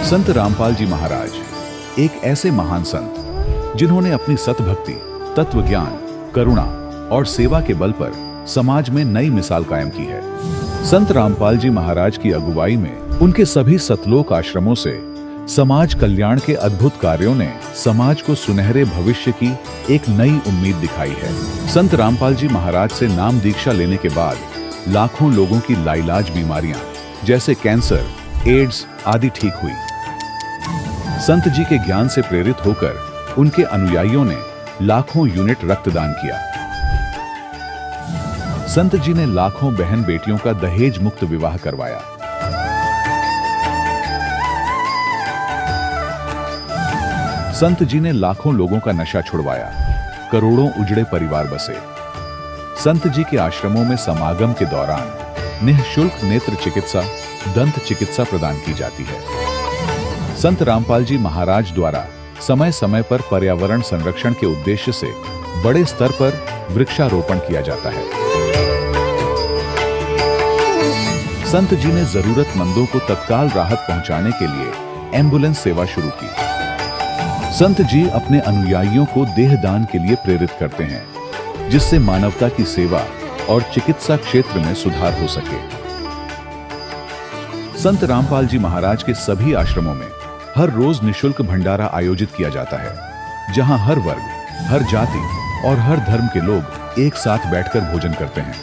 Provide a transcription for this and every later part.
संत रामपाल जी महाराज एक ऐसे महान संत जिन्होंने अपनी सतभक्ति, तत्व ज्ञान, करुणा और सेवा के बल पर समाज में नई मिसाल कायम की है। संत रामपाल जी महाराज की अगुवाई में उनके सभी सतलोक आश्रमों से समाज कल्याण के अद्भुत कार्यों ने समाज को सुनहरे भविष्य की एक नई उम्मीद दिखाई है। संत रामपाल जी महाराज से नाम दीक्षा लेने के बाद लाखों लोगों की लाइलाज बीमारियां जैसे कैंसर, एड्स आदि ठीक हुई। संत जी के ज्ञान से प्रेरित होकर उनके अनुयायियों ने लाखों यूनिट रक्तदान किया। संत जी ने लाखों बहन बेटियों का दहेज मुक्त विवाह करवाया। संत जी ने लाखों लोगों का नशा छुड़वाया, करोड़ों उजड़े परिवार बसे। संत जी के आश्रमों में समागम के दौरान निःशुल्क नेत्र चिकित्सा, दंत चिकित्सा प्रदान की जाती है। संत रामपाल जी महाराज द्वारा समय समय पर पर्यावरण संरक्षण के उद्देश्य से बड़े स्तर पर वृक्षारोपण किया जाता है। संत जी ने जरूरतमंदों को तत्काल राहत पहुंचाने के लिए एम्बुलेंस सेवा शुरू की। संत जी अपने अनुयायियों को देहदान के लिए प्रेरित करते हैं, जिससे मानवता की सेवा और चिकित्सा क्षेत्र में सुधार हो सके। संत रामपाल जी महाराज के सभी आश्रमों में हर रोज निःशुल्क भंडारा आयोजित किया जाता है, जहां हर वर्ग, हर जाति और हर धर्म के लोग एक साथ बैठकर भोजन करते हैं।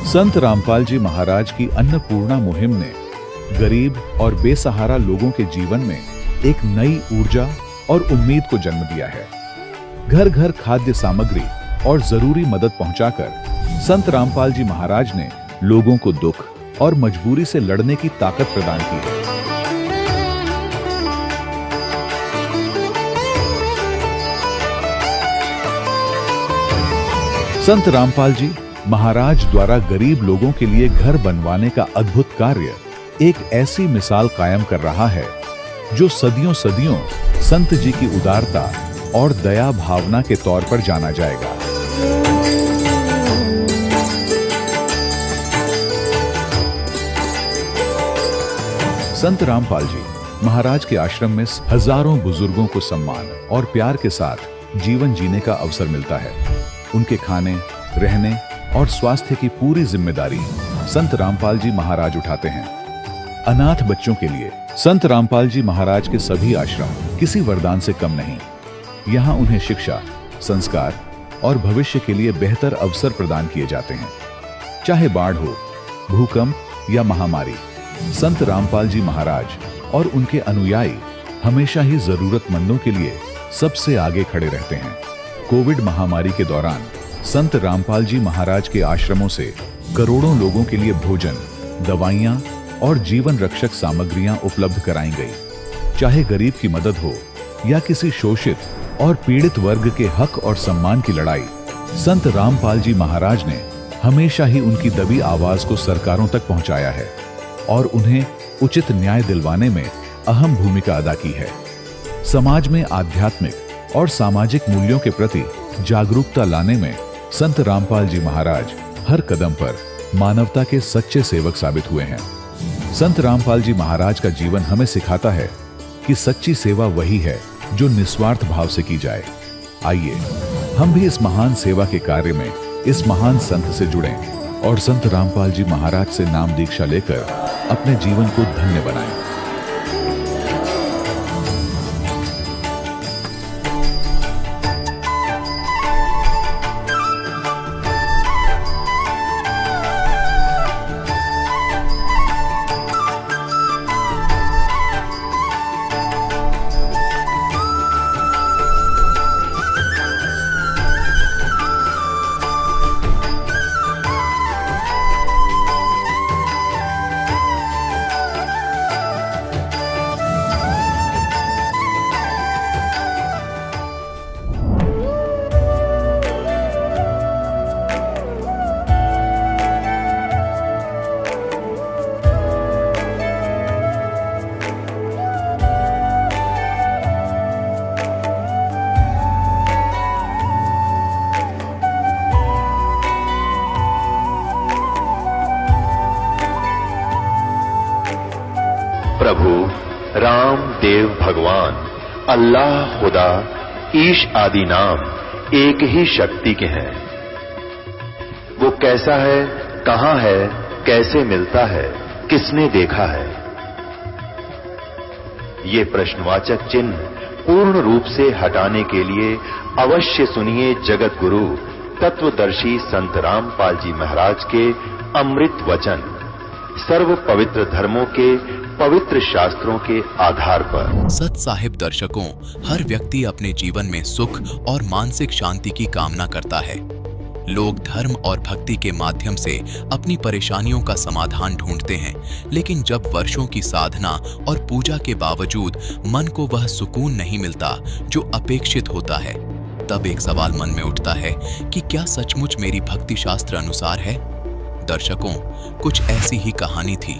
संत रामपाल जी महाराज की अन्नपूर्णा मुहिम ने गरीब और बेसहारा लोगों के जीवन में एक नई ऊर्जा और उम्मीद को जन्म दिया है। घर घर खाद्य सामग्री और जरूरी मदद पहुंचाकर संत रामपाल जी महाराज ने लोगों को दुख और मजबूरी से लड़ने की ताकत प्रदान की है। संत रामपाल जी महाराज द्वारा गरीब लोगों के लिए घर बनवाने का अद्भुत कार्य एक ऐसी मिसाल कायम कर रहा है जो सदियों सदियों संत जी की उदारता और दया भावना के तौर पर जाना जाएगा। संत रामपाल जी महाराज के आश्रम में हजारों बुजुर्गों को सम्मान और प्यार के साथ जीवन जीने का अवसर मिलता है। उनके खाने, रहने और स्वास्थ्य की पूरी जिम्मेदारी संत रामपाल जी महाराज उठाते हैं। अनाथ बच्चों के लिए संत रामपाल जी महाराज के सभी आश्रम किसी वरदान से कम नहीं। यहाँ उन्हें शिक्षा, संस्कार और भविष्य के लिए बेहतर अवसर प्रदान किए जाते हैं। चाहे बाढ़ हो, भूकंप या महामारी, संत रामपाल जी महाराज और उनके अनुयायी हमेशा ही जरूरतमंदों के लिए सबसे आगे खड़े रहते हैं। कोविड महामारी के दौरान संत रामपाल जी महाराज के आश्रमों से करोड़ों लोगों के लिए भोजन, दवाइयां और जीवन रक्षक सामग्रियां उपलब्ध कराई गई। चाहे गरीब की मदद हो या किसी शोषित और पीड़ित वर्ग के हक और सम्मान की लड़ाई, संत रामपाल जी महाराज ने हमेशा ही उनकी दबी आवाज को सरकारों तक पहुंचाया है और उन्हें उचित न्याय दिलवाने में अहम भूमिका अदा की है। समाज में आध्यात्मिक और सामाजिक मूल्यों के प्रति जागरूकता लाने में संत रामपाल जी महाराज हर कदम पर मानवता के सच्चे सेवक साबित हुए हैं। संत रामपाल जी महाराज का जीवन हमें सिखाता है कि सच्ची सेवा वही है जो निस्वार्थ भाव से की जाए। आइए हम भी इस महान सेवा के कार्य में इस महान संत से जुड़ें और संत रामपाल जी महाराज से नाम दीक्षा लेकर अपने जीवन को धन्य बनाएं। प्रभु राम देव भगवान अल्लाह खुदा ईश आदि नाम एक ही शक्ति के हैं। वो कैसा है, कहां है, कैसे मिलता है, किसने देखा है? ये प्रश्नवाचक चिन्ह पूर्ण रूप से हटाने के लिए अवश्य सुनिए जगत गुरु तत्वदर्शी संत रामपाल जी महाराज के अमृत वचन, सर्व पवित्र धर्मों के पवित्र शास्त्रों के आधार पर। सत साहिब दर्शकों, हर व्यक्ति अपने जीवन में सुख और मानसिक शांति की कामना करता है। लोग धर्म और भक्ति के माध्यम से अपनी परेशानियों का समाधान ढूंढते हैं, लेकिन जब वर्षों की साधना और पूजा के बावजूद मन को वह सुकून नहीं मिलता जो अपेक्षित होता है, तब एक सवाल मन में उठता है कि क्या सचमुच मेरी भक्ति शास्त्र अनुसार है? दर्शकों, कुछ ऐसी ही कहानी थी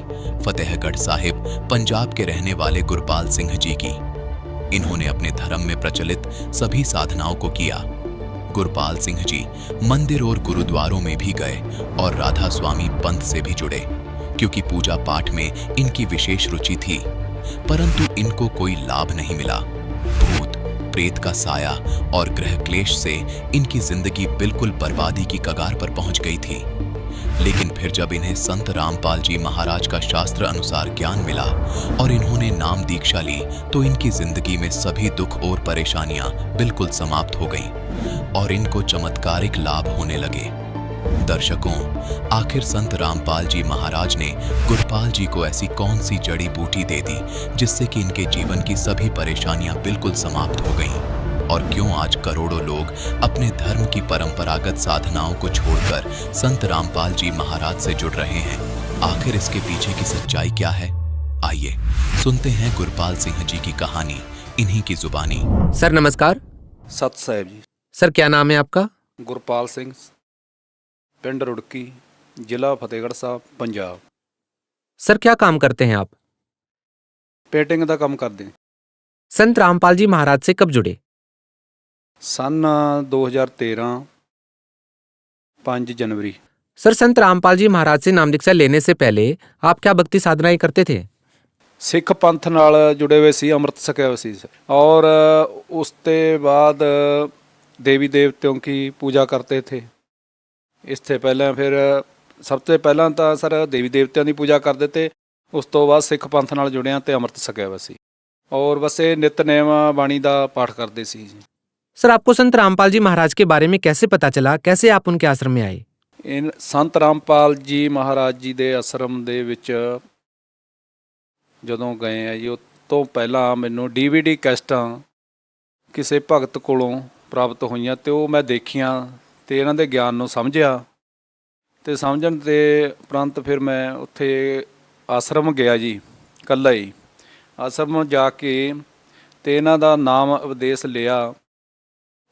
फतेहगढ़ साहिब पंजाब के रहने वाले गुरपाल सिंह जी की। इन्होंने अपने धर्म में प्रचलित सभी साधनाओं को किया। गुरपाल सिंह जी मंदिर और गुरुद्वारों में भी गए और राधा स्वामी पंथ से भी जुड़े, क्योंकि पूजा पाठ में इनकी विशेष रुचि थी। परंतु इनको कोई लाभ नहीं मिला। भूत प्रेत का साया और ग्रह क्लेश से इनकी जिंदगी बिल्कुल बर्बादी की कगार पर पहुंच गई थी। लेकिन फिर जब इन्हें संत रामपाल जी महाराज का शास्त्र अनुसार ज्ञान मिला और इन्होंने नाम दीक्षा ली, तो इनकी जिंदगी में सभी दुख और परेशानियां बिल्कुल समाप्त हो गईं और इनको चमत्कारिक लाभ होने लगे। दर्शकों, आखिर संत रामपाल जी महाराज ने गुरपाल जी को ऐसी कौन सी जड़ी बूटी दे दी जिससे कि इनके जीवन की सभी परेशानियां बिल्कुल समाप्त हो गईं? और क्यों आज करोड़ों लोग अपने धर्म की परंपरागत साधनाओं को छोड़कर संत रामपाल जी महाराज से जुड़ रहे हैं? आखिर इसके पीछे की सच्चाई क्या है? आइए सुनते हैं गुरपाल सिंह जी की कहानी इन्हीं की जुबानी। सर नमस्कार। सत साहिब जी। सर क्या नाम है आपका? गुरपाल सिंह, पिंड रुड़की, जिला फतेहगढ़ साहब, पंजाब। सर क्या काम करते हैं आप? पेंटिंग का काम करते हैं। संत रामपाल जी महाराज से कब जुड़े? सन 2013 5 जनवरी। सर संत रामपाल जी महाराज से नाम दीक्षा लेने से पहले आप क्या भक्ति साधनाएं करते थे? सिख पंथ नाल जुड़े हुए सी, अमृत छकिया हुआ सी सर। और उसके बाद देवी देवतियों की पूजा करते थे। इससे पहले फिर सब तो पहला तो सर देवी देवतियों की पूजा करते थे, उस तो बाद सिख पंथ नाल जुड़िया तो अमृत छकिया हुआ सी। और बस ये नितनेम बाणी का पाठ करते सी जी। सर आपको संत रामपाल जी महाराज के बारे में कैसे पता चला? कैसे आप उनके आश्रम में आए? इन संत रामपाल जी महाराज जी ਦੇ ਆਸ਼ਰਮ ਦੇ ਵਿੱਚ ਜਦੋਂ ਗਏ ਆ ਜੀ, ਉਸ ਤੋਂ ਪਹਿਲਾਂ ਮੈਨੂੰ DVD ਕੈਸਟਾਂ ਕਿਸੇ ਭਗਤ ਕੋਲੋਂ ਪ੍ਰਾਪਤ ਹੋਈਆਂ ਤੇ ਉਹ ਮੈਂ ਦੇਖੀਆਂ ਤੇ ਇਹਨਾਂ ਦੇ ਗਿਆਨ ਨੂੰ ਸਮਝਿਆ ਤੇ ਸਮਝਣ ਦੇ ਉਪਰੰਤ ਫਿਰ ਮੈਂ ਉੱਥੇ ਆਸ਼ਰਮ ਗਿਆ ਜੀ, ਇਕੱਲਾ ਹੀ ਆਸ਼ਰਮ ਜਾ ਕੇ ਤੇ ਇਹਨਾਂ ਦਾ ਨਾਮ ਉਪਦੇਸ਼ ਲਿਆ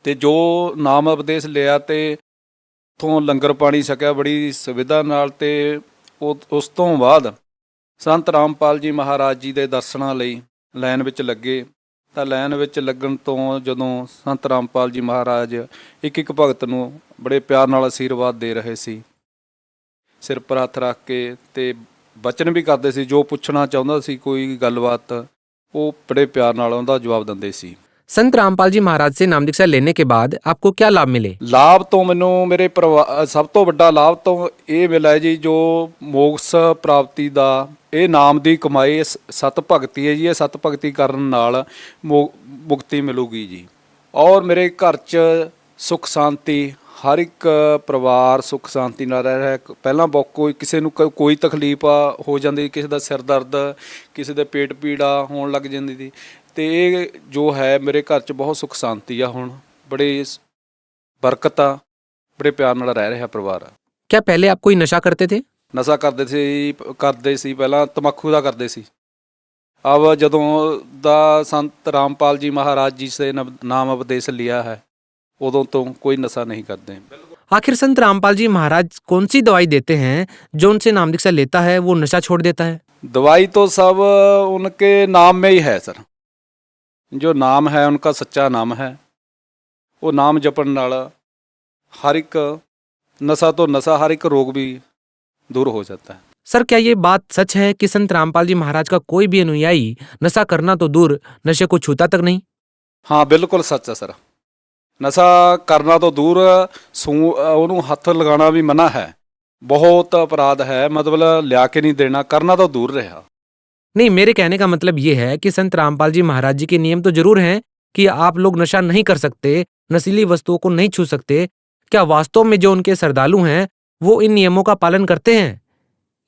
ਤੇ ਜੋ ਨਾਮ ਉਪਦੇਸ਼ ਲਿਆ ਤੇ ਉੱਥੋਂ ਲੰਗਰ ਪਾਣੀ ਛਕਿਆ ਬੜੀ ਸੁਵਿਧਾ ਨਾਲ। ਤੇ ਉਸ ਤੋਂ ਬਾਅਦ ਸੰਤ ਰਾਮਪਾਲ ਜੀ ਮਹਾਰਾਜ ਜੀ ਦੇ ਦਰਸ਼ਨਾਂ ਲਈ ਲਾਈਨ ਵਿੱਚ ਲੱਗੇ। ਤਾਂ ਲਾਈਨ ਵਿੱਚ ਲੱਗਣ ਤੋਂ ਜਦੋਂ ਸੰਤ ਰਾਮਪਾਲ ਜੀ ਮਹਾਰਾਜ ਇੱਕ ਇੱਕ ਭਗਤ ਨੂੰ ਬੜੇ ਪਿਆਰ ਨਾਲ ਆਸ਼ੀਰਵਾਦ ਦੇ ਰਹੇ ਸੀ, ਸਿਰ ਪਰ ਹੱਥ ਰੱਖ ਕੇ, ਤੇ ਬਚਨ ਵੀ ਕਰਦੇ ਸੀ। ਜੋ ਪੁੱਛਣਾ ਚਾਹੁੰਦਾ ਸੀ ਕੋਈ ਗੱਲਬਾਤ, ਉਹ ਬੜੇ ਪਿਆਰ ਨਾਲ ਉਹਦਾ ਜਵਾਬ ਦਿੰਦੇ ਸੀ। संत रामपाल जी महाराज से नाम दीक्षा लेने के बाद आपको क्या लाभ मिले? ਲਾਭ ਤੋਂ ਮੈਨੂੰ ਮੇਰੇ ਪਰਿਵਾਰ ਸਭ ਤੋਂ ਵੱਡਾ ਲਾਭ ਤੋਂ ਇਹ ਮਿਲਿਆ ਜੀ, ਜੋ ਮੋਕਸ਼ ਪ੍ਰਾਪਤੀ ਦਾ ਇਹ ਨਾਮ ਦੀ ਕਮਾਈ ਸਤ ਭਗਤੀ ਹੈ ਜੀ। ਇਹ ਸਤ ਭਗਤੀ ਕਰਨ ਨਾਲ ਮੁਕਤੀ ਮਿਲੂਗੀ ਜੀ। ਔਰ ਮੇਰੇ ਘਰ 'ਚ ਸੁੱਖ ਸ਼ਾਂਤੀ, ਹਰ ਇੱਕ ਪਰਿਵਾਰ ਸੁੱਖ ਸ਼ਾਂਤੀ ਨਾਲ ਰਹਿ ਰਿਹਾ। ਪਹਿਲਾਂ ਕੋਈ ਕਿਸੇ ਨੂੰ ਕੋਈ ਤਕਲੀਫ ਹੋ ਜਾਂਦੀ, ਕਿਸੇ ਦਾ ਸਿਰ ਦਰਦ, ਕਿਸੇ ਦੇ ਪੇਟ ਪੀੜਾ ਹੋਣ ਲੱਗ ਜਾਂਦੀ ਸੀ, ਤੇ ਇਹ ਜੋ ਹੈ ਮੇਰੇ ਘਰ 'ਚ ਬਹੁਤ ਸੁੱਖ ਸ਼ਾਂਤੀ ਆ। ਹੁਣ ਬੜੇ ਬਰਕਤ ਆ, ਬੜੇ ਪਿਆਰ ਨਾਲ ਰਹਿ ਰਿਹਾ ਪਰਿਵਾਰ। क्या पहले आप कोई नशा करते थे? ਨਸ਼ਾ ਕਰਦੇ ਸੀ ਪਹਿਲਾਂ ਤੰਬਾਕੂ ਦਾ ਕਰਦੇ ਸੀ। अब ਜਦੋਂ ਦਾ ਸੰਤ ਰਾਮਪਾਲ ਜੀ ਮਹਾਰਾਜ ਜੀ ਸੇ ਨਾਮ ਉਪਦੇਸ਼ ਲਿਆ है, उदों तो कोई नशा नहीं करते। आखिर संत रामपाल जी महाराज कौन सी दवाई देते हैं जो उनसे नाम दीक्षा लेता है वो नशा छोड़ देता है? दवाई तो सब उनके नाम में ही है सर। जो नाम है उनका सच्चा नाम है, वो नाम जपन नाल हर एक नशा तो नशा, हर एक रोग भी दूर हो जाता है। सर क्या ये बात सच है कि संत रामपाल जी महाराज का कोई भी अनुयायी नशा करना तो दूर नशे को छूता तक नहीं? ਹਾਂ ਬਿਲਕੁਲ ਸੱਚ ਹੈ ਸਰ। ਨਸ਼ਾ ਕਰਨਾ ਤੋਂ ਦੂਰ ਉਹਨੂੰ ਹੱਥ ਲਗਾਉਣਾ ਵੀ ਮਨਾ ਹੈ। ਬਹੁਤ ਅਪਰਾਧ ਹੈ, ਮਤਲਬ ਲਿਆ ਕੇ ਨਹੀਂ ਦੇਣਾ, ਕਰਨਾ ਤਾਂ ਦੂਰ ਰਿਹਾ। नहीं, मेरे कहने का मतलब ये है कि संत रामपाल जी महाराज जी के नियम तो जरूर हैं कि आप लोग नशा नहीं कर सकते, नशीली वस्तुओं को नहीं छू सकते। क्या वास्तव में जो उनके श्रद्धालु हैं वो इन नियमों का पालन करते हैं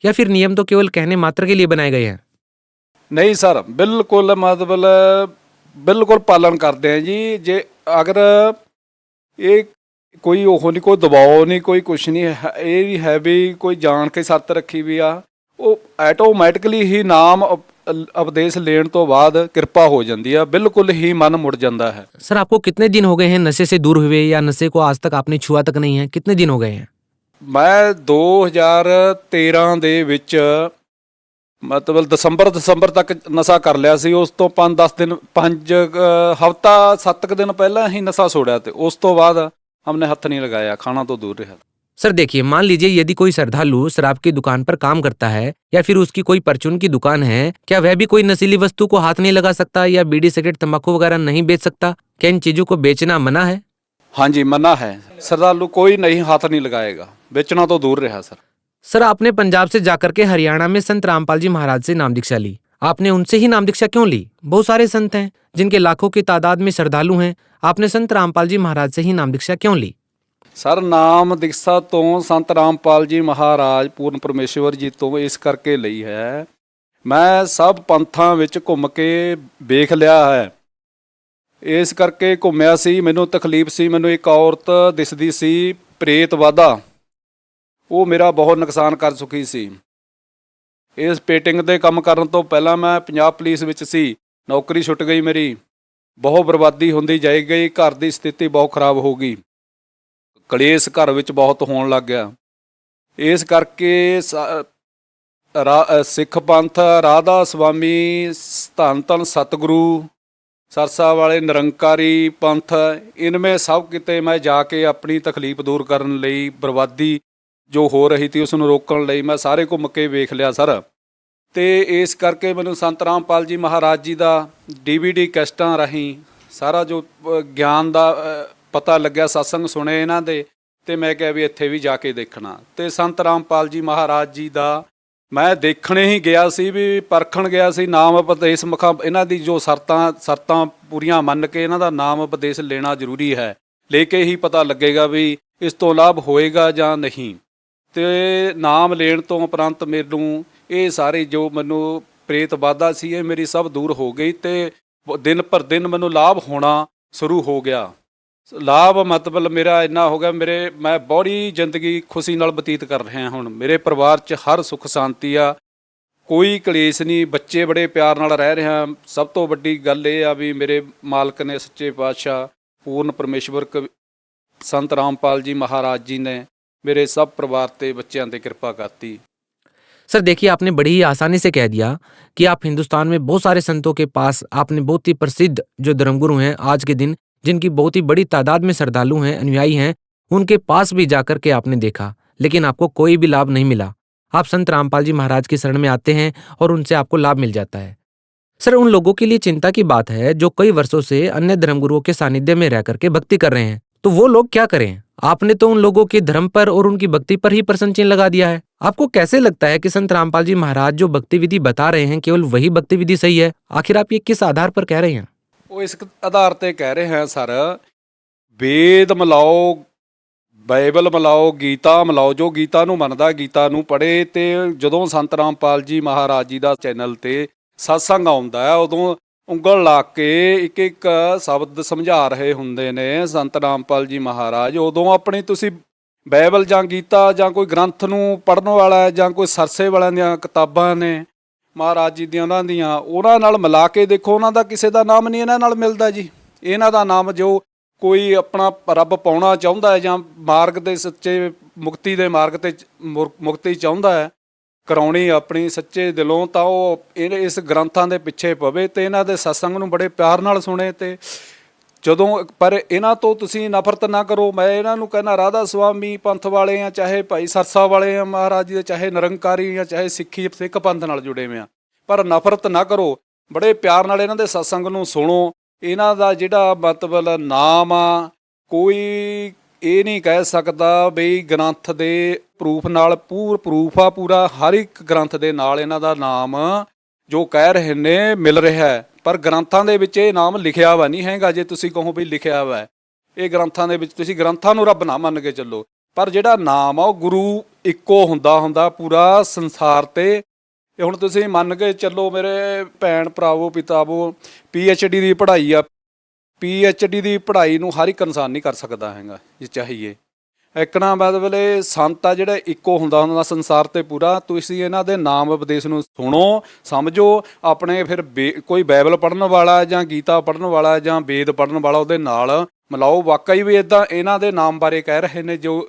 या फिर नियम तो केवल कहने मात्र के लिए बनाए गए हैं? ਨਹੀਂ ਸਰ, ਬਿਲਕੁਲ ਮਤਲਬ ਬਿਲਕੁਲ ਪਾਲਨ ਕਰਦੇ ਆ ਜੀ। ਜੇ ਅਗਰ ਇਹ ਕੋਈ ਉਹ ਨਹੀਂ, ਕੋਈ ਦਬਾਅ ਨਹੀਂ, ਕੋਈ ਕੁਛ ਨਹੀਂ ਹੈ, ਇਹ ਵੀ ਹੈ ਵੀ ਕੋਈ ਜਾਣ ਕੇ ਸ਼ਰਤ ਰੱਖੀ ਵੀ ਆ, ਉਹ ਆਟੋਮੈਟਿਕਲੀ ਹੀ ਨਾਮ ਉਪਦੇਸ਼ लेन तो बाद कृपा हो जाती है, बिल्कुल ही मन मुड़ जाता है। सर आपको कितने दिन हो गए हैं नशे से दूर हुए, या नशे को आज तक आपने छुआ तक नहीं है? कितने दिन हो गए हैं? मैं 2013 ਦੇ ਵਿੱਚ ਮਤਲਬ ਦਸੰਬਰ ਤੱਕ ਨਸ਼ਾ ਕਰ ਲਿਆ ਸੀ। ਉਸ ਤੋਂ 5-10 ਦਿਨ 5 ਹਫ਼ਤਾ 7 ਦਿਨ ਪਹਿਲਾਂ ਹੀ ਨਸ਼ਾ ਛੋੜਿਆ ਤੇ ਉਸ ਤੋਂ ਬਾਅਦ हमने हथ नहीं लगाया, खाना तो दूर रहा। सर देखिए, मान लीजिए यदि कोई श्रद्धालु शराब की दुकान पर काम करता है या फिर उसकी कोई परचून की दुकान है, क्या वह भी कोई नशीली वस्तु को हाथ नहीं लगा सकता या बीड़ी सिगरेट तंबाकू वगैरह नहीं बेच सकता? क्या इन चीजों को बेचना मना है? हाँ जी, मना है। श्रद्धालु कोई नहीं हाथ नहीं लगाएगा, बेचना तो दूर रहा सर। सर आपने पंजाब से जाकर के हरियाणा में संत रामपाल जी महाराज से नाम दीक्षा ली, आपने उनसे ही नाम दीक्षा क्यों ली? बहुत सारे संत हैं जिनके लाखों की तादाद में श्रद्धालु हैं, आपने संत रामपाल जी महाराज से ही नाम दीक्षा क्यों ली? सर नाम दीक्षा तो संत रामपाल जी महाराज पूर्ण परमेश्वर जी तो इस करके ਲਈ है, मैं सब पंथां ਵਿੱਚ ਘੁੰਮ ਕੇ ਵੇਖ ਲਿਆ ਹੈ। ਇਸ ਕਰਕੇ ਘੁੰਮਿਆ ਸੀ, ਮੈਨੂੰ ਤਕਲੀਫ ਸੀ। ਮੈਨੂੰ ਇੱਕ ਔਰਤ ਦਿਸਦੀ ਸੀ ਪ੍ਰੇਤ ਵਾਦਾ, ਉਹ ਮੇਰਾ ਬਹੁਤ ਨੁਕਸਾਨ ਕਰ ਚੁੱਕੀ ਸੀ। ਇਸ ਪੇਟਿੰਗ ਦੇ ਕੰਮ ਕਰਨ ਤੋਂ ਪਹਿਲਾਂ ਮੈਂ ਪੰਜਾਬ ਪੁਲਿਸ ਵਿੱਚ ਸੀ, ਨੌਕਰੀ ਛੁੱਟ ਗਈ ਮੇਰੀ, ਬਹੁਤ ਬਰਬਾਦੀ ਹੁੰਦੀ ਜਾਈ ਗਈ, ਘਰ ਦੀ ਸਥਿਤੀ ਬਹੁਤ ਖਰਾਬ ਹੋ ਗਈ, ਕਲੇਸ਼ ਘਰ ਵਿੱਚ ਬਹੁਤ ਹੋਣ ਲੱਗ ਗਿਆ। ਇਸ ਕਰਕੇ ਸਿੱਖ ਪੰਥ ਰਾਧਾ ਸੁਆਮੀ ਧੰਨ ਧੰਨ ਸਤਿਗੁਰੂ ਸਰਸਾ ਵਾਲੇ ਨਿਰੰਕਾਰੀ ਪੰਥ, ਇਨਮੇ ਸਭ ਕਿਤੇ ਮੈਂ ਜਾ ਕੇ ਆਪਣੀ ਤਕਲੀਫ ਦੂਰ ਕਰਨ ਲਈ, ਬਰਬਾਦੀ ਜੋ ਹੋ ਰਹੀ ਸੀ ਉਸ ਨੂੰ ਰੋਕਣ ਲਈ ਮੈਂ ਸਾਰੇ ਘੁੰਮ ਕੇ ਵੇਖ ਲਿਆ ਸਰ। ਤੇ ਇਸ ਕਰਕੇ ਮੈਨੂੰ ਸੰਤ ਰਾਮਪਾਲ ਜੀ ਮਹਾਰਾਜ ਜੀ ਦਾ DVD ਕੈਸਟਾਂ ਰਾਹੀਂ ਸਾਰਾ ਜੋ ਗਿਆਨ ਦਾ ਪਤਾ ਲੱਗਿਆ, ਸਤਸੰਗ ਸੁਣੇ ਇਹਨਾਂ ਦੇ, ਤੇ ਮੈਂ ਕਿਹਾ ਵੀ ਇੱਥੇ ਵੀ ਜਾ ਕੇ ਦੇਖਣਾ। ਤੇ ਸੰਤ ਰਾਮਪਾਲ ਜੀ ਮਹਾਰਾਜ ਜੀ ਦਾ ਮੈਂ ਦੇਖਣੇ ਹੀ ਗਿਆ ਸੀ, ਵੀ ਪਰਖਣ ਗਿਆ ਸੀ। ਨਾਮ ਉਪਦੇਸ਼ ਮੁਖਾ ਇਹਨਾਂ ਦੀ ਜੋ ਸ਼ਰਤਾਂ ਪੂਰੀਆਂ ਮੰਨ ਕੇ ਇਹਨਾਂ ਦਾ ਨਾਮ ਉਪਦੇਸ਼ ਲੈਣਾ ਜ਼ਰੂਰੀ ਹੈ, ਲੈ ਕੇ ਹੀ ਪਤਾ ਲੱਗੇਗਾ ਵੀ ਇਸ ਤੋਂ ਲਾਭ ਹੋਏਗਾ ਜਾਂ ਨਹੀਂ। ਤੇ ਨਾਮ ਲੈਣ ਤੋਂ ਉਪਰੰਤ ਮੈਨੂੰ ਇਹ ਸਾਰੇ ਜੋ ਮੈਨੂੰ ਪ੍ਰੇਤ ਬਾਧਾ ਸੀ ਇਹ ਮੇਰੀ ਸਭ ਦੂਰ ਹੋ ਗਈ, ਤੇ ਦਿਨ ਪਰ ਦਿਨ ਮੈਨੂੰ ਲਾਭ ਹੋਣਾ ਸ਼ੁਰੂ ਹੋ ਗਿਆ। ਲਾਭ ਮਤਲਬ ਮੇਰਾ ਇੰਨਾ ਹੋ ਗਿਆ, ਮੈਂ ਬੜੀ ਜ਼ਿੰਦਗੀ ਖੁਸ਼ੀ ਨਾਲ ਬਤੀਤ ਕਰ ਰਿਹਾ। ਹੁਣ ਮੇਰੇ ਪਰਿਵਾਰ 'ਚ ਹਰ ਸੁੱਖ ਸ਼ਾਂਤੀ ਆ, ਕੋਈ ਕਲੇਸ਼ ਨਹੀਂ, ਬੱਚੇ ਬੜੇ ਪਿਆਰ ਨਾਲ ਰਹਿ ਰਿਹਾ। ਸਭ ਤੋਂ ਵੱਡੀ ਗੱਲ ਇਹ ਆ ਵੀ ਮੇਰੇ ਮਾਲਕ ਨੇ, ਸੱਚੇ ਪਾਤਸ਼ਾਹ ਪੂਰਨ ਪਰਮੇਸ਼ਵਰ ਸੰਤ ਰਾਮਪਾਲ जी महाराज जी ने मेरे सब परिवार ते बच्चों ते कृपा करती। सर देखिए, आपने बड़ी ही आसानी से कह दिया कि आप हिंदुस्तान में बहुत सारे संतों के पास, आपने बहुत ही प्रसिद्ध जो धर्मगुरु हैं आज के दिन, जिनकी बहुत ही बड़ी तादाद में श्रद्धालु हैं, अनुयायी हैं, उनके पास भी जाकर के आपने देखा, लेकिन आपको कोई भी लाभ नहीं मिला। आप संत रामपाल जी महाराज की शरण में आते हैं और उनसे आपको लाभ मिल जाता है। सर उन लोगों के लिए चिंता की बात है जो कई वर्षों से अन्य धर्मगुरुओं के सानिध्य में रह करके भक्ति कर रहे हैं, तो वो लोग क्या करें? आपने तो उन लोगों के धर्म पर और उनकी भक्ति पर ही प्रश्न चिन्ह लगा दिया है। आपको कैसे लगता है कि संत रामपाल जी महाराज जो भक्ति विधि बता रहे हैं केवल वही भक्ति विधि सही है? आखिर आप ये किस आधार पर कह रहे हैं? वो इस आधार ते कह रहे हैं सर, वेद मिलाओ, ਬਾਈਬਲ ਮਿਲਾਓ, ਗੀਤਾ ਮਿਲਾਓ। ਜੋ ਗੀਤਾ ਨੂੰ ਮੰਨਦਾ ਗੀਤਾ ਨੂੰ ਪੜ੍ਹੇ। ਤੇ ਜਦੋਂ ਸੰਤ ਰਾਮਪਾਲ ਜੀ ਮਹਾਰਾਜ ਜੀ ਦਾ ਚੈਨਲ ਤੇ ਸਤਸੰਗ ਆਉਂਦਾ ਹੈ, ਉਦੋਂ ਉਂਗਲ ਲਾ ਕੇ ਇੱਕ ਇੱਕ ਸ਼ਬਦ ਸਮਝਾ ਰਹੇ ਹੁੰਦੇ ਨੇ ਸੰਤ ਰਾਮਪਾਲ ਜੀ ਮਹਾਰਾਜ। ਉਦੋਂ ਆਪਣੀ ਤੁਸੀਂ ਬਾਈਬਲ ਜਾਂ ਗੀਤਾ ਜਾਂ ਕੋਈ ਗ੍ਰੰਥ ਨੂੰ ਪੜ੍ਹਨ ਵਾਲਾ ਜਾਂ ਕੋਈ ਸਰਸੇ ਵਾਲਿਆਂ ਦੀਆਂ ਕਿਤਾਬਾਂ ਨੇ ਮਹਾਰਾਜ ਜੀ ਦੀਆਂ, ਉਹਨਾਂ ਨਾਲ ਮਿਲਾ ਕੇ ਦੇਖੋ। ਉਹਨਾਂ ਦਾ ਕਿਸੇ ਦਾ ਨਾਮ ਨਹੀਂ ਇਹਨਾਂ ਨਾਲ ਮਿਲਦਾ ਜੀ। ਇਹਨਾਂ ਦਾ ਨਾਮ ਜੋ ਕੋਈ ਆਪਣਾ ਰੱਬ ਪਾਉਣਾ ਚਾਹੁੰਦਾ ਹੈ ਜਾਂ ਮਾਰਗ ਦੇ ਸੱਚੇ ਮੁਕਤੀ ਦੇ ਮਾਰਗ 'ਤੇ ਮੁਕਤੀ ਚਾਹੁੰਦਾ ਹੈ ਕਰਾਉਣੀ ਆਪਣੀ ਸੱਚੇ ਦਿਲੋਂ, ਤਾਂ ਉਹ ਇਸ ਗ੍ਰੰਥਾਂ ਦੇ ਪਿੱਛੇ ਪਵੇ ਤੇ ਇਹਨਾਂ ਦੇ ਸਤਸੰਗ ਨੂੰ ਬੜੇ ਪਿਆਰ ਨਾਲ ਸੁਣੇ ਤੇ ਜਦੋਂ ਪਰ ਇਹਨਾਂ ਤੋਂ ਤੁਸੀਂ ਨਫ਼ਰਤ ਨਾ ਕਰੋ। ਮੈਂ ਇਹਨਾਂ ਨੂੰ ਕਹਿੰਦਾ ਰਾਧਾ ਸੁਆਮੀ ਪੰਥ ਵਾਲੇ ਆ, ਚਾਹੇ ਭਾਈ ਸਰਸਾ ਵਾਲੇ ਆ ਮਹਾਰਾਜ ਜੀ ਦੇ, ਚਾਹੇ ਨਿਰੰਕਾਰੀ ਆ, ਚਾਹੇ ਸਿੱਖ ਪੰਥ ਨਾਲ ਜੁੜੇ ਹੋਏ ਆ, ਪਰ ਨਫ਼ਰਤ ਨਾ ਕਰੋ। ਬੜੇ ਪਿਆਰ ਨਾਲ ਇਹਨਾਂ ਦੇ ਸਤਸੰਗ ਨੂੰ ਸੁਣੋ। ਇਹਨਾਂ ਦਾ ਜਿਹੜਾ ਮਤਲਬ ਨਾਮ ਆ, ਕੋਈ ਇਹ ਨਹੀਂ ਕਹਿ ਸਕਦਾ ਬਈ ਗ੍ਰੰਥ ਦੇ ਪ੍ਰੂਫ ਨਾਲ ਪ੍ਰੂਫ ਆ ਪੂਰਾ, ਹਰ ਇੱਕ ਗ੍ਰੰਥ ਦੇ ਨਾਲ ਇਹਨਾਂ ਦਾ ਨਾਮ ਜੋ ਕਹਿ ਰਹੇ ਨੇ ਮਿਲ ਰਿਹਾ ਹੈ, ਪਰ ਗ੍ਰੰਥਾਂ ਦੇ ਵਿੱਚ ਇਹ ਨਾਮ ਲਿਖਿਆ ਵਾ ਨਹੀਂ ਹੈਗਾ। ਜੇ ਤੁਸੀਂ ਕਹੋ ਵੀ ਲਿਖਿਆ ਵਾ ਇਹ ਗ੍ਰੰਥਾਂ ਦੇ ਵਿੱਚ, ਤੁਸੀਂ ਗ੍ਰੰਥਾਂ ਨੂੰ ਰੱਬ ਨਾ ਮੰਨ ਕੇ ਚੱਲੋ, ਪਰ ਜਿਹੜਾ ਨਾਮ ਆ ਉਹ ਗੁਰੂ ਇੱਕੋ ਹੁੰਦਾ ਪੂਰਾ ਸੰਸਾਰ ਤੇ। ਇਹ ਹੁਣ ਤੁਸੀਂ ਮੰਨ ਕੇ ਚੱਲੋ ਮੇਰੇ ਭੈਣ ਭਰਾਵੋ ਪਿਤਾਵੋ, PhD ਦੀ ਪੜ੍ਹਾਈ ਆ, PhD ਦੀ ਪੜ੍ਹਾਈ ਨੂੰ ਹਰ ਇੱਕ ਇਨਸਾਨ ਨਹੀਂ ਕਰ ਸਕਦਾ ਹੈਗਾ ਜੇ ਚਾਹੀਏ। ਇੱਕ ਨਾ ਮਤਲਬ ਸੰਤ ਆ ਜਿਹੜਾ ਇੱਕੋ ਹੁੰਦਾ ਸੰਸਾਰ ਤੇ ਪੂਰਾ। ਤੁਸੀਂ ਇਹਨਾਂ ਦੇ ਨਾਮ ਉਪਦੇਸ਼ ਨੂੰ ਸੁਣੋ, ਸਮਝੋ, ਆਪਣੇ ਫਿਰ ਕੋਈ ਬਾਈਬਲ ਪੜ੍ਹਨ ਵਾਲਾ ਜਾਂ ਗੀਤਾ ਪੜ੍ਹਨ ਵਾਲਾ ਜਾਂ ਵੇਦ ਪੜ੍ਹਨ ਵਾਲਾ ਉਹਦੇ ਨਾਲ ਮਿਲਾਓ। ਵਾਕਈ ਵੀ ਇੱਦਾਂ ਇਹਨਾਂ ਦੇ ਨਾਮ ਬਾਰੇ ਕਹਿ ਰਹੇ ਨੇ, ਜੋ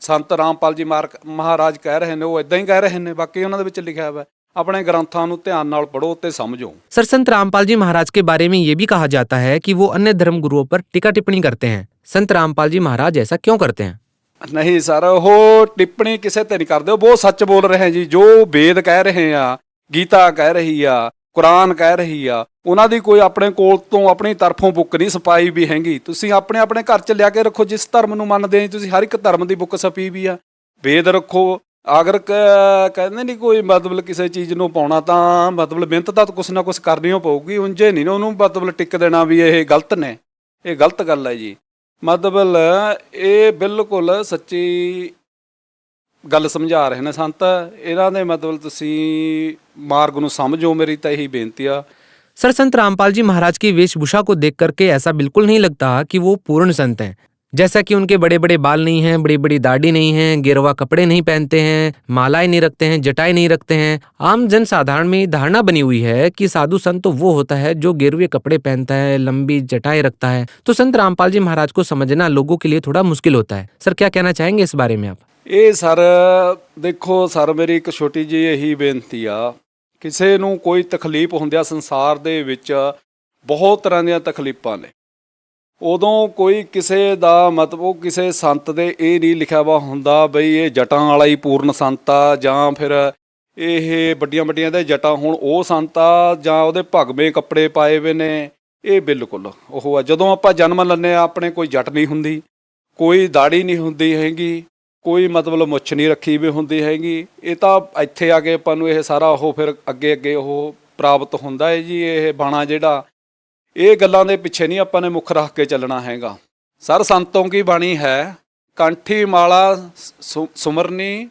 ਸੰਤ ਰਾਮਪਾਲ ਜੀ ਮਹਾਰਾਜ ਕਹਿ ਰਹੇ ਨੇ ਉਹ ਇੱਦਾਂ ਹੀ ਕਹਿ ਰਹੇ ਨੇ, ਬਾਕੀ ਉਹਨਾਂ ਦੇ ਵਿੱਚ ਲਿਖਿਆ ਹੋਇਆ। अपने ग्रंथों ਨੂੰ ध्यान नाल पढ़ो ते समझो। सर, संत रामपाल जी महाराज के बारे में ये भी कहा जाता है कि वो अन्य धर्म गुरुओं पर टीका टिप्पणी करते हैं। संत रामपाल जी महाराज ऐसा क्यों करते हैं? नहीं सर, वो टिप्पणी किसी ते नहीं करते, वो सच बोल रहे हैं जी। जो वेद कह रहे हैं, गीता कह रही आ, कुरान कह रही आ, ਉਹਨਾਂ ਦੀ ਕੋਈ ਆਪਣੇ ਕੋਲ ਤੋਂ ਆਪਣੀ ਤਰਫੋਂ ਬੁੱਕ ਨਹੀਂ ਛਪਾਈ ਵੀ ਹੈਗੀ। ਤੁਸੀਂ ਆਪਣੇ ਆਪਣੇ ਘਰ 'ਚ ਲਿਆ ਕੇ ਰੱਖੋ, ਜਿਸ ਧਰਮ ਨੂੰ ਮੰਨਦੇ ਆ ਤੁਸੀਂ, ਹਰ ਇੱਕ ਧਰਮ ਦੀ ਬੁੱਕ ਛਪੀ ਵੀ ਆ। ਵੇਦ ਰੱਖੋ। ਅਗਰ ਕਹਿੰਦੇ ਨਹੀਂ ਕੋਈ ਮਤਲਬ ਕਿਸੇ ਚੀਜ਼ ਨੂੰ ਪਾਉਣਾ ਤਾਂ ਮਤਲਬ ਮਿਹਨਤ ਤਾਂ ਕੁਛ ਨਾ ਕੁਛ ਕਰਨੀ ਓ ਪਊਗੀ। ਉਂਝੇ ਨਹੀਂ ਉਹਨੂੰ ਮਤਲਬ ਟਿਕ ਦੇਣਾ ਵੀ ਇਹ ਗਲਤ ਨੇ, ਇਹ ਗਲਤ ਗੱਲ ਹੈ ਜੀ। ਮਤਲਬ ਇਹ ਬਿਲਕੁਲ ਸੱਚੀ ਗੱਲ ਸਮਝਾ ਰਹੇ ਨੇ ਸੰਤ। ਇਹਨਾਂ ਦੇ ਮਤਲਬ ਤੁਸੀਂ ਮਾਰਗ ਨੂੰ ਸਮਝੋ, ਮੇਰੀ ਤਾਂ ਇਹੀ ਬੇਨਤੀ ਆ। सर, संत रामपाल जी महाराज की वेशभूषा को देख करके ऐसा बिल्कुल नहीं लगता कि वो पूर्ण संत हैं। जैसा कि उनके बड़े बड़े बाल नहीं हैं, बड़ी बड़ी दाढ़ी नहीं है, गेरुआ कपड़े नहीं पहनते हैं, मालाएं नहीं रखते हैं, जटाएं नहीं रखते हैं। आम जनसाधारण में धारणा बनी हुई है कि साधु संत तो वो होता है जो गेरुए कपड़े पहनता है, लंबी जटाएं रखता है। तो संत रामपाल जी महाराज को समझना लोगों के लिए थोड़ा मुश्किल होता है। सर, क्या कहना चाहेंगे इस बारे में आप? ਇਹ ਸਰ ਦੇਖੋ ਸਰ, ਮੇਰੀ ਇੱਕ ਛੋਟੀ ਜਿਹੀ ਇਹੀ ਬੇਨਤੀ ਆ। ਕਿਸੇ ਨੂੰ ਕੋਈ ਤਕਲੀਫ ਹੁੰਦੀ ਆ ਸੰਸਾਰ ਦੇ ਵਿੱਚ, ਬਹੁਤ ਤਰ੍ਹਾਂ ਦੀਆਂ ਤਕਲੀਫਾਂ ਨੇ। ਉਦੋਂ ਕੋਈ ਕਿਸੇ ਦਾ ਮਤਲਬ ਉਹ ਕਿਸੇ ਸੰਤ ਦੇ ਇਹ ਨਹੀਂ ਲਿਖਿਆ ਵਾ ਹੁੰਦਾ ਬਈ ਇਹ ਜਟਾਂ ਵਾਲਾ ਹੀ ਪੂਰਨ ਸੰਤ ਆ, ਜਾਂ ਫਿਰ ਇਹ ਵੱਡੀਆਂ ਵੱਡੀਆਂ ਦੇ ਜਟਾਂ ਹੁਣ ਉਹ ਸੰਤ ਆ, ਜਾਂ ਉਹਦੇ ਭਗਵੇਂ ਕੱਪੜੇ ਪਾਏ ਹੋਏ ਨੇ। ਇਹ ਬਿਲਕੁਲ ਉਹ ਆ। ਜਦੋਂ ਆਪਾਂ ਜਨਮ ਲੈਂਦੇ ਆ ਆਪਣੇ ਕੋਈ ਜਟ ਨਹੀਂ ਹੁੰਦੀ, ਕੋਈ ਦਾੜੀ ਨਹੀਂ ਹੁੰਦੀ ਹੈਗੀ, ਕੋਈ ਮਤਲਬ ਮੁੱਛ ਨਹੀਂ ਰੱਖੀ ਵੀ ਹੁੰਦੀ ਹੈਗੀ। ਇਹ ਤਾਂ ਇੱਥੇ ਆ ਕੇ ਆਪਾਂ ਨੂੰ ਇਹ ਸਾਰਾ ਉਹ ਫਿਰ ਅੱਗੇ ਅੱਗੇ ਉਹ ਪ੍ਰਾਪਤ ਹੁੰਦਾ ਹੈ ਜੀ। ਇਹ ਬਾਣਾ ਜਿਹੜਾ, ਇਹ ਗੱਲਾਂ ਦੇ ਪਿੱਛੇ ਨਹੀਂ ਆਪਾਂ ਨੇ ਮੁੱਖ ਰੱਖ ਕੇ ਚੱਲਣਾ ਹੈਗਾ। ਸਰ, ਸੰਤੋਂ ਕੀ ਬਾਣੀ ਹੈ, ਕੰਠੀ ਮਾਲਾ ਸੁਮਰਨੀ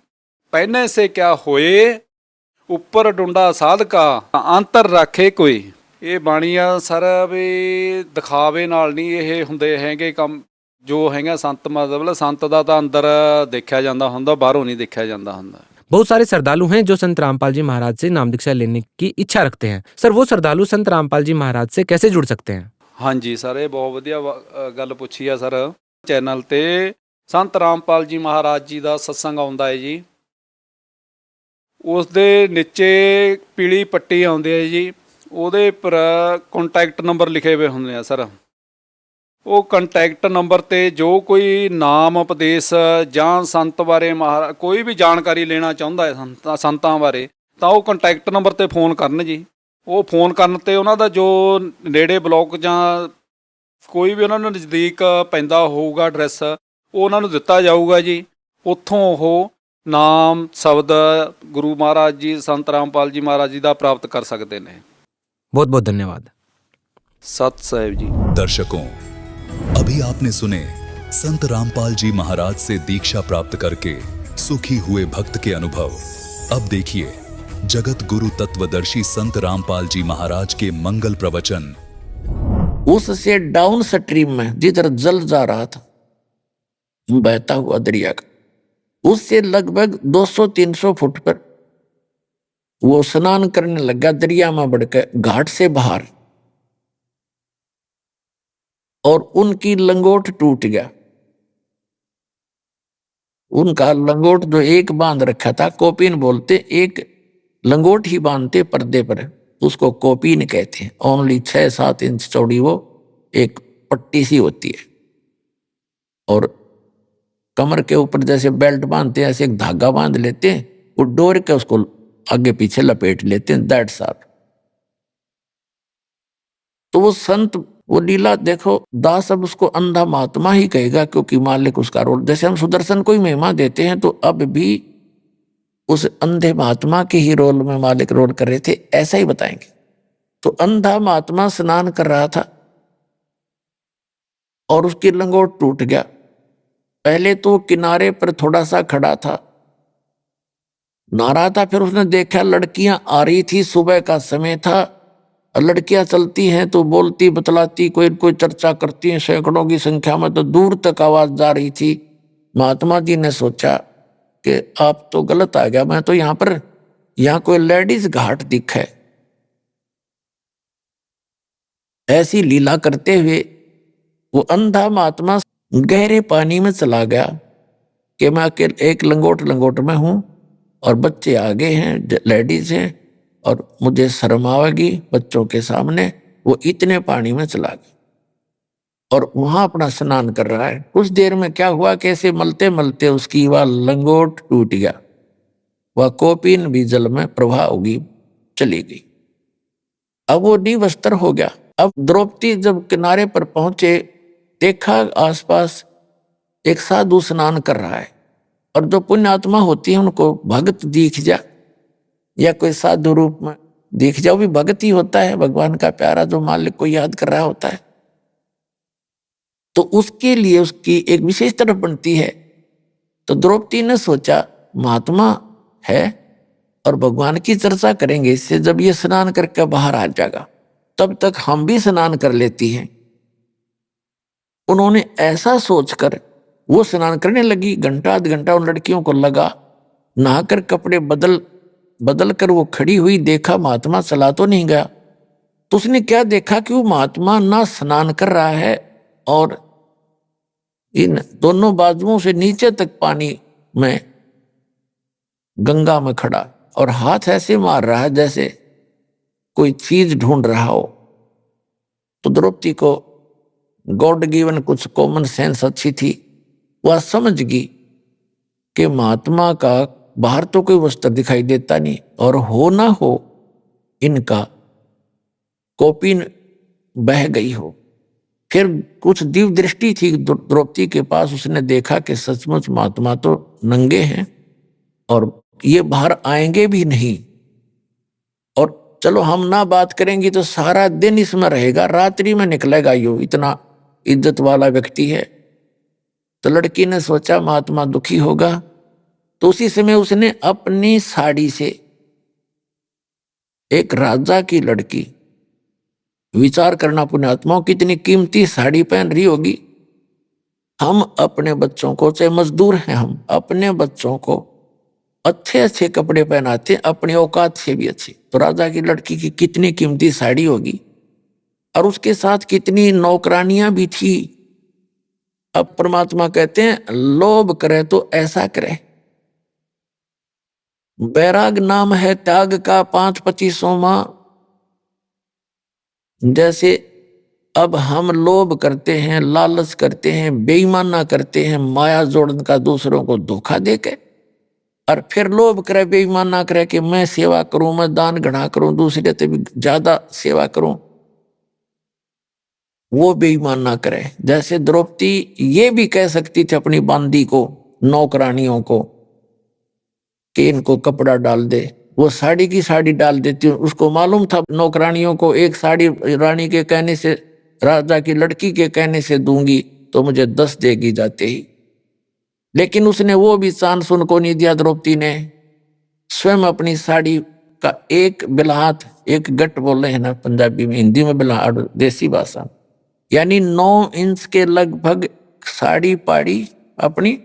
ਪਹਿਨੇ ਸੇ ਕਿਆ ਹੋਏ, ਉੱਪਰ ਡੁੰਡਾ ਸਾਧਕਾ ਅੰਤਰ ਰੱਖੇ ਕੋਈ। ਇਹ ਬਾਣੀ ਆ ਸਰ ਵੀ ਦਿਖਾਵੇ ਨਾਲ ਨਹੀਂ ਇਹ ਹੁੰਦੇ ਹੈਗੇ ਕੰਮ ਜੋ ਹੈਗਾ। ਸੰਤ ਮਤਲਬ ਸੰਤ ਦਾ ਤਾਂ ਅੰਦਰ ਦੇਖਿਆ ਜਾਂਦਾ ਹੁੰਦਾ, ਬਾਹਰੋਂ ਨਹੀਂ ਦੇਖਿਆ ਜਾਂਦਾ ਹੁੰਦਾ। बहुत सारे श्रद्धालु हैं जो संत रामपाल जी महाराज से नाम दीक्षा लेने की इच्छा रखते हैं। सर, वो श्रद्धालु संत रामपाल जी महाराज से कैसे जुड़ सकते हैं? ਹਾਂਜੀ ਸਰ, ਇਹ ਬਹੁਤ ਵਧੀਆ ਗੱਲ ਪੁੱਛੀ ਆ ਸਰ। ਚੈਨਲ ਤੇ ਸੰਤ ਰਾਮਪਾਲ ਜੀ ਮਹਾਰਾਜ ਜੀ ਦਾ ਸਤਸੰਗ ਆਉਂਦਾ ਹੈ ਜੀ। ਉਸ ਦੇ ਨੀਚੇ ਪੀਲੀ ਪੱਟੀ ਆਉਂਦੀ ਹੈ ਜੀ, ਉਹਦੇ ਉੱਪਰ ਕੰਟੈਕਟ ਨੰਬਰ ਲਿਖੇ ਹੋਏ ਹੁੰਦੇ ਆ ਸਰ। ਉਹ ਕੰਟੈਕਟ ਨੰਬਰ 'ਤੇ ਜੋ ਕੋਈ ਨਾਮ ਉਪਦੇਸ਼ ਜਾਂ ਸੰਤ ਬਾਰੇ ਕੋਈ ਵੀ ਜਾਣਕਾਰੀ ਲੈਣਾ ਚਾਹੁੰਦਾ ਹੈ ਸੰਤਾਂ ਬਾਰੇ, ਤਾਂ ਉਹ ਕੰਟੈਕਟ ਨੰਬਰ 'ਤੇ ਫੋਨ ਕਰਨ ਜੀ। ਉਹ ਫੋਨ ਕਰਨ 'ਤੇ ਉਹਨਾਂ ਦਾ ਜੋ ਨੇੜੇ ਬਲੋਕ ਜਾਂ ਕੋਈ ਵੀ ਉਹਨਾਂ ਨੂੰ ਨਜ਼ਦੀਕ ਪੈਂਦਾ ਹੋਊਗਾ ਐਡਰੈਸ, ਉਹ ਉਹਨਾਂ ਨੂੰ ਦਿੱਤਾ ਜਾਊਗਾ ਜੀ। ਉੱਥੋਂ ਉਹ ਨਾਮ ਸ਼ਬਦ ਗੁਰੂ ਮਹਾਰਾਜ ਜੀ ਸੰਤ ਰਾਮਪਾਲ ਜੀ ਮਹਾਰਾਜ ਜੀ ਦਾ ਪ੍ਰਾਪਤ ਕਰ ਸਕਦੇ ਨੇ। बहुत बहुत धन्यवाद। सत साहिब जी। दर्शकों, अभी आपने सुने संत रामपाल जी महाराज से दीक्षा प्राप्त करके सुखी हुए भक्त के अनुभव। अब देखिए जगत गुरु तत्वदर्शी संत रामपाल जी महाराज के मंगल प्रवचन। उससे डाउन स्ट्रीम में जिधर जल जा रहा था बहता हुआ दरिया का, उससे लगभग 200-300 फुट पर वो स्नान करने लगा दरिया में बढ़कर घाट से बाहर, और उनकी लंगोट टूट गया। उनका लंगोट जो एक बांध रखा था, कोपीन बोलते, एक लंगोट ही बांधते पर्दे पर, उसको कोपीन कहते हैं। ओनली 6-7 इंच चौड़ी वो एक पट्टी सी होती है और कमर के ऊपर जैसे बेल्ट बांधते हैं ऐसे एक धागा बांध लेते हैं, वो डोर के उसको आगे पीछे लपेट लेते हैं, दैट्स ऑल। तो वो संत वो लीला देखो, दास अब उसको अंधा महात्मा ही कहेगा क्योंकि मालिक उसका रोल, जैसे हम सुदर्शन को ही महिमा देते हैं तो अब भी उस अंधे महात्मा के ही रोल में मालिक रोल कर रहे थे, ऐसा ही बताएंगे। तो अंधा महात्मा स्नान कर रहा था और उसकी लंगोट टूट गया। पहले तो किनारे पर थोड़ा सा खड़ा था, नहा रहा था, फिर उसने देखा लड़कियां आ रही थी, सुबह का समय था, लड़कियां चलती हैं तो बोलती बतलाती कोई कोई चर्चा करती हैं, सैकड़ों की संख्या में, तो दूर तक आवाज जा रही थी। महात्मा जी ने सोचा कि आप तो गलत आ गया, मैं तो यहाँ कोई लेडीज घाट दिखे। ऐसी लीला करते हुए वो अंधा महात्मा गहरे पानी में चला गया कि मैं अकेले एक लंगोट में हूं और बच्चे आगे हैं, लेडीज हैं, और मुझे शर्म आवेगी बच्चों के सामने। वो इतने पानी में चला गया और वहां अपना स्नान कर रहा है। कुछ देर में क्या हुआ, कैसे मलते मलते उसकी वह लंगोट टूट गया, वह कोपिन भी जल में प्रवाह होगी चली गई। अब वो निवस्त्र हो गया। अब द्रौपदी जब किनारे पर पहुंचे, देखा आसपास एक साधु स्नान कर रहा है, और जो पुण्यात्मा होती है उनको भगत दिख जा या कोई साधु रूप में दिख जाओ भी भगत ही होता है, भगवान का प्यारा जो मालिक को याद कर रहा होता है, तो उसके लिए उसकी एक विशेष तरफ बनती है। तो द्रौपदी ने सोचा महात्मा है और भगवान की चर्चा करेंगे इससे, जब ये स्नान करके बाहर आ जाएगा तब तक हम भी स्नान कर लेती हैं। उन्होंने ऐसा सोचकर वो स्नान करने लगी। घंटा आध घंटा उन लड़कियों को लगा, नहाकर कपड़े बदल कर वो खड़ी हुई, देखा महात्मा चला तो नहीं गया। तो उसने क्या देखा कि वो महात्मा ना स्नान कर रहा है और इन दोनों बाजुओं से नीचे तक पानी में गंगा में खड़ा और हाथ ऐसे मार रहा है जैसे कोई चीज ढूंढ रहा हो। तो द्रौपदी को गॉड गिवन कुछ कॉमन सेंस अच्छी थी, वह समझ गई कि महात्मा का बाहर तो कोई वस्त्र दिखाई देता नहीं, और हो ना हो इनका कोपिन बह गई हो। फिर कुछ दिव्य दृष्टि थी द्रौपदी के पास, उसने देखा कि सचमुच महात्मा तो नंगे हैं और ये बाहर आएंगे भी नहीं, और चलो हम ना बात करेंगे तो सारा दिन इसमें रहेगा, रात्रि में निकलेगा, यो इतना इज्जत वाला व्यक्ति है। तो लड़की ने सोचा महात्मा दुखी होगा, तो उसी समय उसने अपनी साड़ी से, एक राजा की लड़की, विचार करना पुण्यात्माओं कितनी कीमती साड़ी पहन रही होगी। हम अपने बच्चों को, चाहे मजदूर हैं हम, अपने बच्चों को अच्छे अच्छे कपड़े पहनाते, अपनी औकात से भी अच्छे। तो राजा की लड़की की कितनी कीमती साड़ी होगी, और उसके साथ कितनी नौकरानियां भी थी। अब परमात्मा कहते हैं लोभ करे तो ऐसा करे, बैराग नाम है त्याग का 5-25वां। जैसे अब हम लोभ करते हैं, लालच करते हैं, बेईमाना करते हैं, माया जोड़न का दूसरों को धोखा देके, और फिर लोभ करे बेईमाना करे कि मैं सेवा करूं, मैं दान घड़ा करूं, दूसरे से भी ज्यादा सेवा करूं, वो बेईमान ना करे। जैसे द्रौपदी ये भी कह सकती थी अपनी बांदी को, नौकरानियों को, कि इनको कपड़ा डाल दे, वो साड़ी की साड़ी डाल देती। उसको मालूम था नौकरानियों को एक साड़ी रानी के कहने से, राजा की लड़की के कहने से दूंगी तो मुझे 10 देगी जाते ही, लेकिन उसने वो भी चांस उनको नहीं दिया। द्रौपदी ने स्वयं अपनी साड़ी का एक बिल्हात, एक गट बोल रहे हैं ना पंजाबी में, हिंदी में बिल्हाट देसी भाषा, यानी 9 इंच के लगभग साड़ी पाड़ी अपनी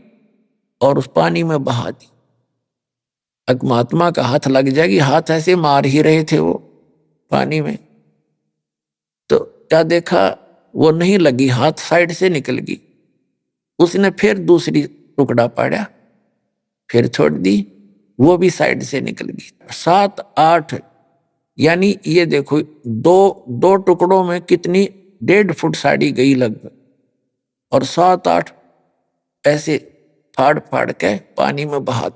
और उस पानी में बहा दी। अब महात्मा का हाथ लग जाएगी, हाथ ऐसे मार ही रहे थे वो पानी में, तो क्या देखा वो नहीं लगी, हाथ साइड से निकल गई। उसने फिर दूसरी टुकड़ा पाड़ा, फिर छोड़ दी, वो भी साइड से निकल गई। 7-8 यानी ये देखो दो टुकड़ों में कितनी 1.5 फुट साड़ी गई लगभग, और 7-8 ऐसे फाड़ फाड़ के पानी में बहा,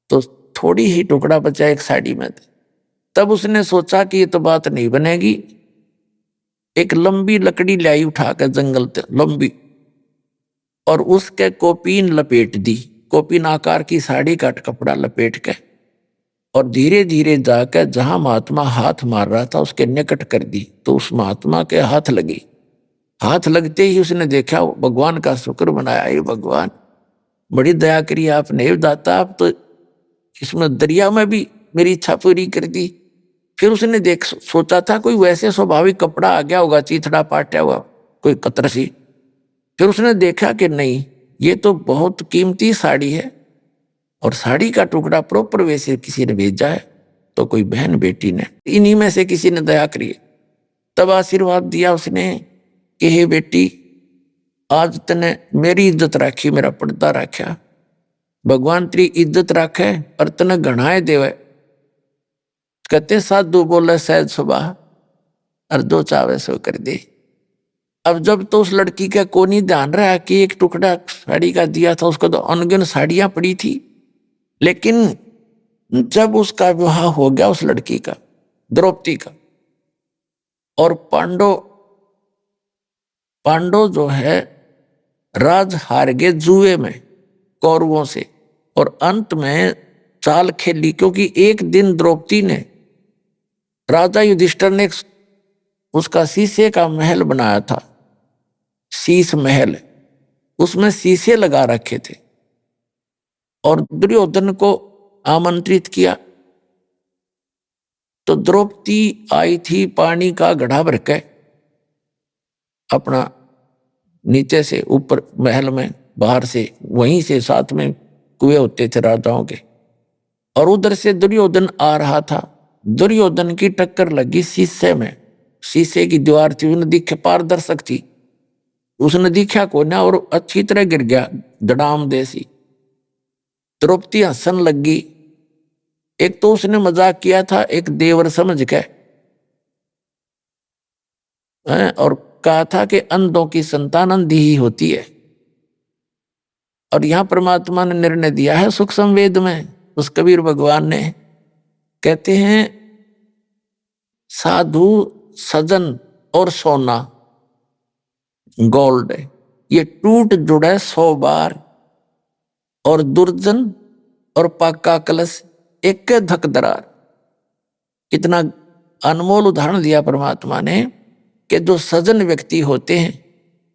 तो थोड़ी ही टुकड़ा बचा एक साड़ी में। तब उसने सोचा कि ये तो बात नहीं बनेगी। एक लंबी लकड़ी लाई उठा कर जंगल से, लंबी, और उसके कोपीन लपेट दी, कोपीन आकार की साड़ी का कपड़ा लपेट के, और धीरे धीरे जाकर जहां महात्मा हाथ मार रहा था उसके निकट कर दी। तो उस महात्मा के हाथ लगी। हाथ लगते ही उसने देखा, भगवान का शुक्र मनाया, ये भगवान बड़ी दया करी आपने, हे दाता आप तो इसमें दरिया में भी मेरी इच्छा पूरी कर दी। फिर उसने सोचा था कोई वैसे स्वाभाविक कपड़ा आ गया होगा, चीथड़ा पाटा हुआ कोई कतरसी। फिर उसने देखा कि नहीं, ये तो बहुत कीमती साड़ी है, और साड़ी का टुकड़ा प्रॉपर वैसे किसी ने भेजा है, तो कोई बहन बेटी ने, इन्हीं में से किसी ने दया करी। तब आशीर्वाद दिया उसने कि हे बेटी, आज तने मेरी इज्जत राखी, मेरा पर्दा राख्या, भगवान तेरी इज्जत राखे और तने घणाए देवे। कहते साधु बोले सहज सुबह, और जो चावे सो कर दे। अब जब तो उस लड़की का कोनी ध्यान रहा कि एक टुकड़ा साड़ी का दिया था, उसको तो अनगिन साड़ियां पड़ी थी। लेकिन जब उसका विवाह हो गया उस लड़की का, द्रौपदी का, और पांडव जो है राज हार गए जुए में कौरवों से, और अंत में चाल खेली, क्योंकि एक दिन द्रौपदी ने, राजा युधिष्ठिर ने उसका शीशे का महल बनाया था, शीश महल, उसमें शीशे लगा रखे थे, और दुर्योधन को आमंत्रित किया। तो द्रौपदी आई थी पानी का घड़ा भर के अपना, नीचे से ऊपर महल में, बाहर से, वहीं से साथ में कुएं होते थे राजाओं के, और उधर से दुर्योधन आ रहा था। दुर्योधन की टक्कर लगी शीशे में, शीशे की दीवार थी, उसने दिखे, पारदर्शक थी, उसने दिखा को ना, और अच्छी तरह गिर गया धड़ाम देसी। द्रौपदी हंसन लगी। एक तो उसने मजाक किया था एक देवर समझ के, और कहा था कि अंधों की संतान अंधी ही होती है। और यहां परमात्मा ने निर्णय दिया है सुख संवेद में, उस कबीर भगवान ने, कहते हैं साधु सजन और सोना गोल्ड, ये टूट जुड़े 100 बार, और दुर्जन और पाका कलश एक धक दरार। कितना अनमोल उदाहरण दिया परमात्मा ने कि जो सजन व्यक्ति होते हैं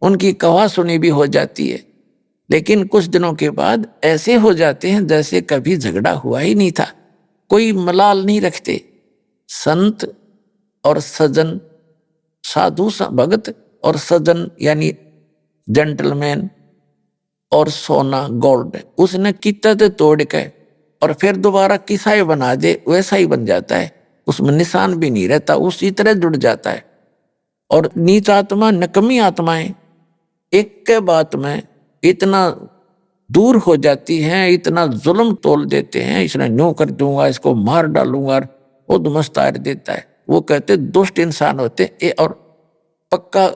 उनकी कहा सुनी भी हो जाती है, लेकिन कुछ दिनों के बाद ऐसे हो जाते हैं जैसे कभी झगड़ा हुआ ही नहीं था, कोई मलाल नहीं रखते। संत और सजन, साधु भगत और सजन यानी जेंटलमैन, और सोना गोल्ड, उसने कितने तोड़ के और फिर दोबारा किसा ही बना दे वैसा ही बन जाता है, उसमें निशान भी नहीं रहता, उसी तरह जुड़ जाता है। और नीच आत्मा, नकमी आत्माएं एक के बात में इतना दूर हो जाती हैं, इतना जुल्म तोल देते हैं, इसने न्यू कर दूंगा, इसको मार डालूंगा, वो दुमस्तार देता है। वो कहते दुष्ट इंसान होते। और पक्का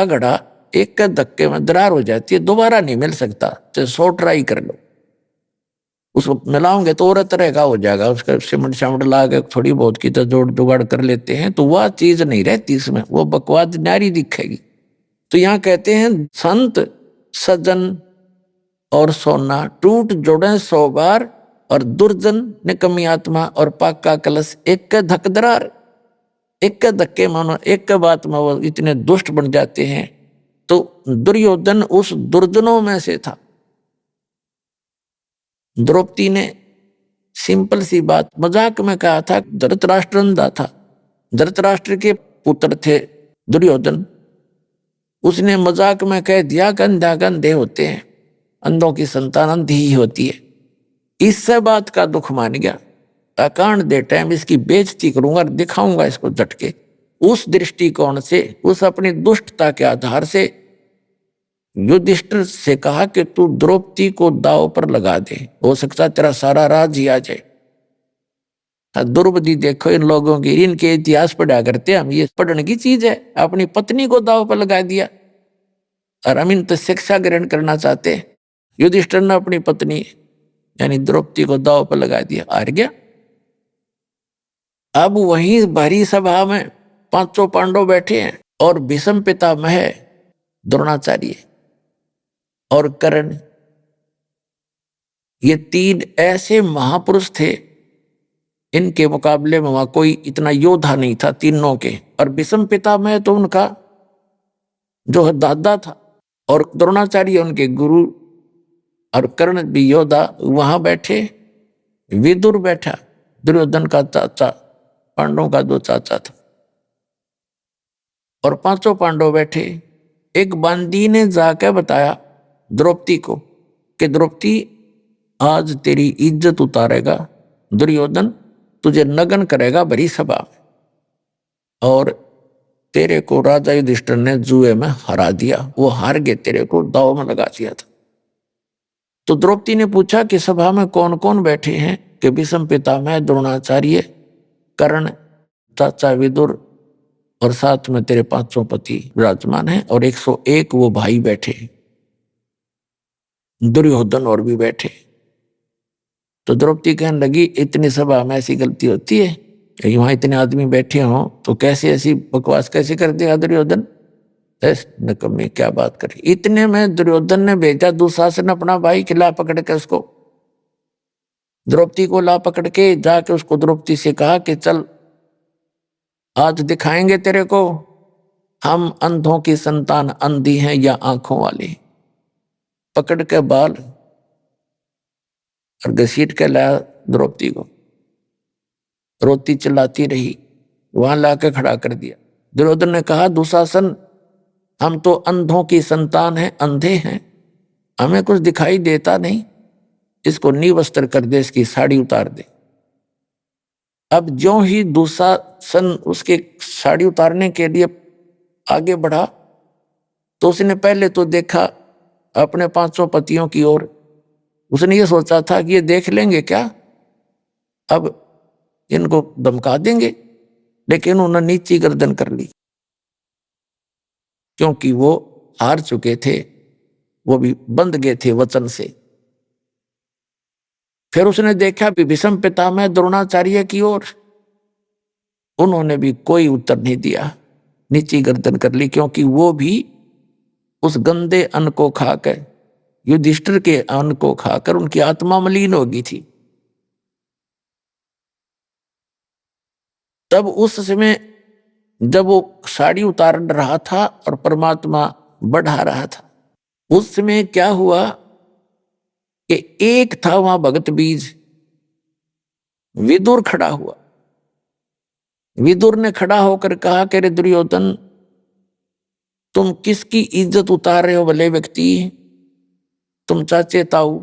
घड़ा एक के धक्के में दरार हो जाती है, दोबारा नहीं मिल सकता, चाहे 100 ट्राई कर लो। उसको मिलाओगे तो और तरह का हो जाएगा, उसका सिमट शामट ला के थोड़ी बहुत की तो जोड़ जुगाड़ कर लेते हैं, तो वह चीज नहीं रहती इसमें, वो बकवाद नारी दिखेगी। तो यहाँ कहते हैं संत सज्जन और सोना टूट जोड़े 100 बार, और दुर्जन निकम्मी आत्मा और पाका कलश एक के धक दरार। एक के धक्के मानो, एक के बात में वो इतने दुष्ट बन जाते हैं। तो दुर्योधन उस दुर्जनों में से था। द्रौपदी ने सिंपल सी बात मजाक में कहा था, धृतराष्ट्र अंधा था, धृतराष्ट्र के पुत्र थे दुर्योधन, उसने मजाक में कह दिया अंधा अंधे होते हैं, अंधों की संतान अंधी ही होती है। इससे बात का दुख मान गया, अकांड दे टाइम इसकी बेइज्जती करूंगा, दिखाऊंगा इसको झटके। उस दृष्टिकोण से, उस अपनी दुष्टता के आधार से युधिष्ठिर से कहा कि तू द्रौपदी को दांव पर लगा दे, हो सकता तेरा सारा राज ही आ जाए। द्रौपदी देखो इन लोगों की, इनके इतिहास पढ़ा करते हम, ये पढ़ने की चीज है। अपनी पत्नी को दाव पर लगा दिया और हम इन तो शिक्षा ग्रहण करना चाहते हैं। युधिष्ठिर ने अपनी पत्नी यानी द्रौपदी को दाव पर लगा दिया, हार गया। अब वहीं भरी सभा में पांचों पांडव बैठे हैं और भीष्म पितामह, द्रोणाचार्य और कर्ण, ये तीन ऐसे महापुरुष थे, इनके मुकाबले में वहां कोई इतना योद्धा नहीं था तीनों के। और भीष्म पितामह तो उनका जो दादा था और द्रोणाचार्य उनके गुरु और कर्ण भी योद्धा। वहां बैठे विदुर बैठा, दुर्योधन का चाचा, पांडवों का दो चाचा था, और पांचों पांडव बैठे। एक बांदी ने जाकर बताया द्रौपदी को कि द्रौपदी आज तेरी इज्जत उतारेगा दुर्योधन, तुझे नग्न करेगा भरी सभा में, और तेरे को राजा युधिष्ठिर ने जुए में हरा दिया, वो हार गए, तेरे को दाव में लगा दिया था। तो द्रौपदी ने पूछा कि सभा में कौन कौन बैठे हैं? कि भीष्म पितामह, द्रोणाचार्य, कर्ण, चाचा विदुर और साथ में तेरे पांचों पति विराजमान हैं, और 101 वो भाई बैठे, दुर्योधन और भी बैठे। तो द्रौपदी कहने लगी इतनी सभा में ऐसी गलती होती है? वहां इतने आदमी बैठे हों तो कैसे ऐसी बकवास कैसे कर देगा दुर्योधन? नकम्मी क्या बात करी। इतने में दुर्योधन ने भेजा दुशासन अपना भाई खिला पकड़ के उसको, द्रौपदी को ला पकड़ के जाके उसको द्रौपदी से कहा कि चल आज दिखाएंगे तेरे को हम अंधों की संतान अंधी हैं या आंखों वाली। पकड़ के बाल और घसीट के लाया द्रौपदी को, रोती चिल्लाती रही, वहां लाके खड़ा कर दिया। दुर्योधन ने कहा दुशासन हम तो अंधों की संतान हैं, अंधे हैं, हमें कुछ दिखाई देता नहीं, इसको निवस्त्र कर दे, इसकी साड़ी उतार दे। अब ज्यों ही दुशासन उसके साड़ी उतारने के लिए आगे बढ़ा तो उसने पहले तो देखा अपने पांचों पतियों की ओर। उसने ये सोचा था कि ये देख लेंगे क्या, अब इनको धमका देंगे, लेकिन उन्होंने नीची गर्दन कर ली क्योंकि वो हार चुके थे, वो भी बंध गए थे वचन से। फिर उसने देखा भीष्म पितामह, द्रोणाचार्य की ओर, उन्होंने भी कोई उत्तर नहीं दिया, नीची गर्दन कर ली, क्योंकि वो भी उस गंदे अन्न को खाकर, युधिष्ठिर के अन्न को खाकर उनकी आत्मा मलिन हो गई थी। तब उस समय जब वो साड़ी उतार रहा था और परमात्मा बढ़ा रहा था, उस समय क्या हुआ कि एक था वहां भगत बीज, विदुर खड़ा हुआ। विदुर ने खड़ा होकर कहा कि रे दुर्योधन, तुम किसकी इज्जत उतार रहे हो भले व्यक्ति? तुम चाचे ताऊ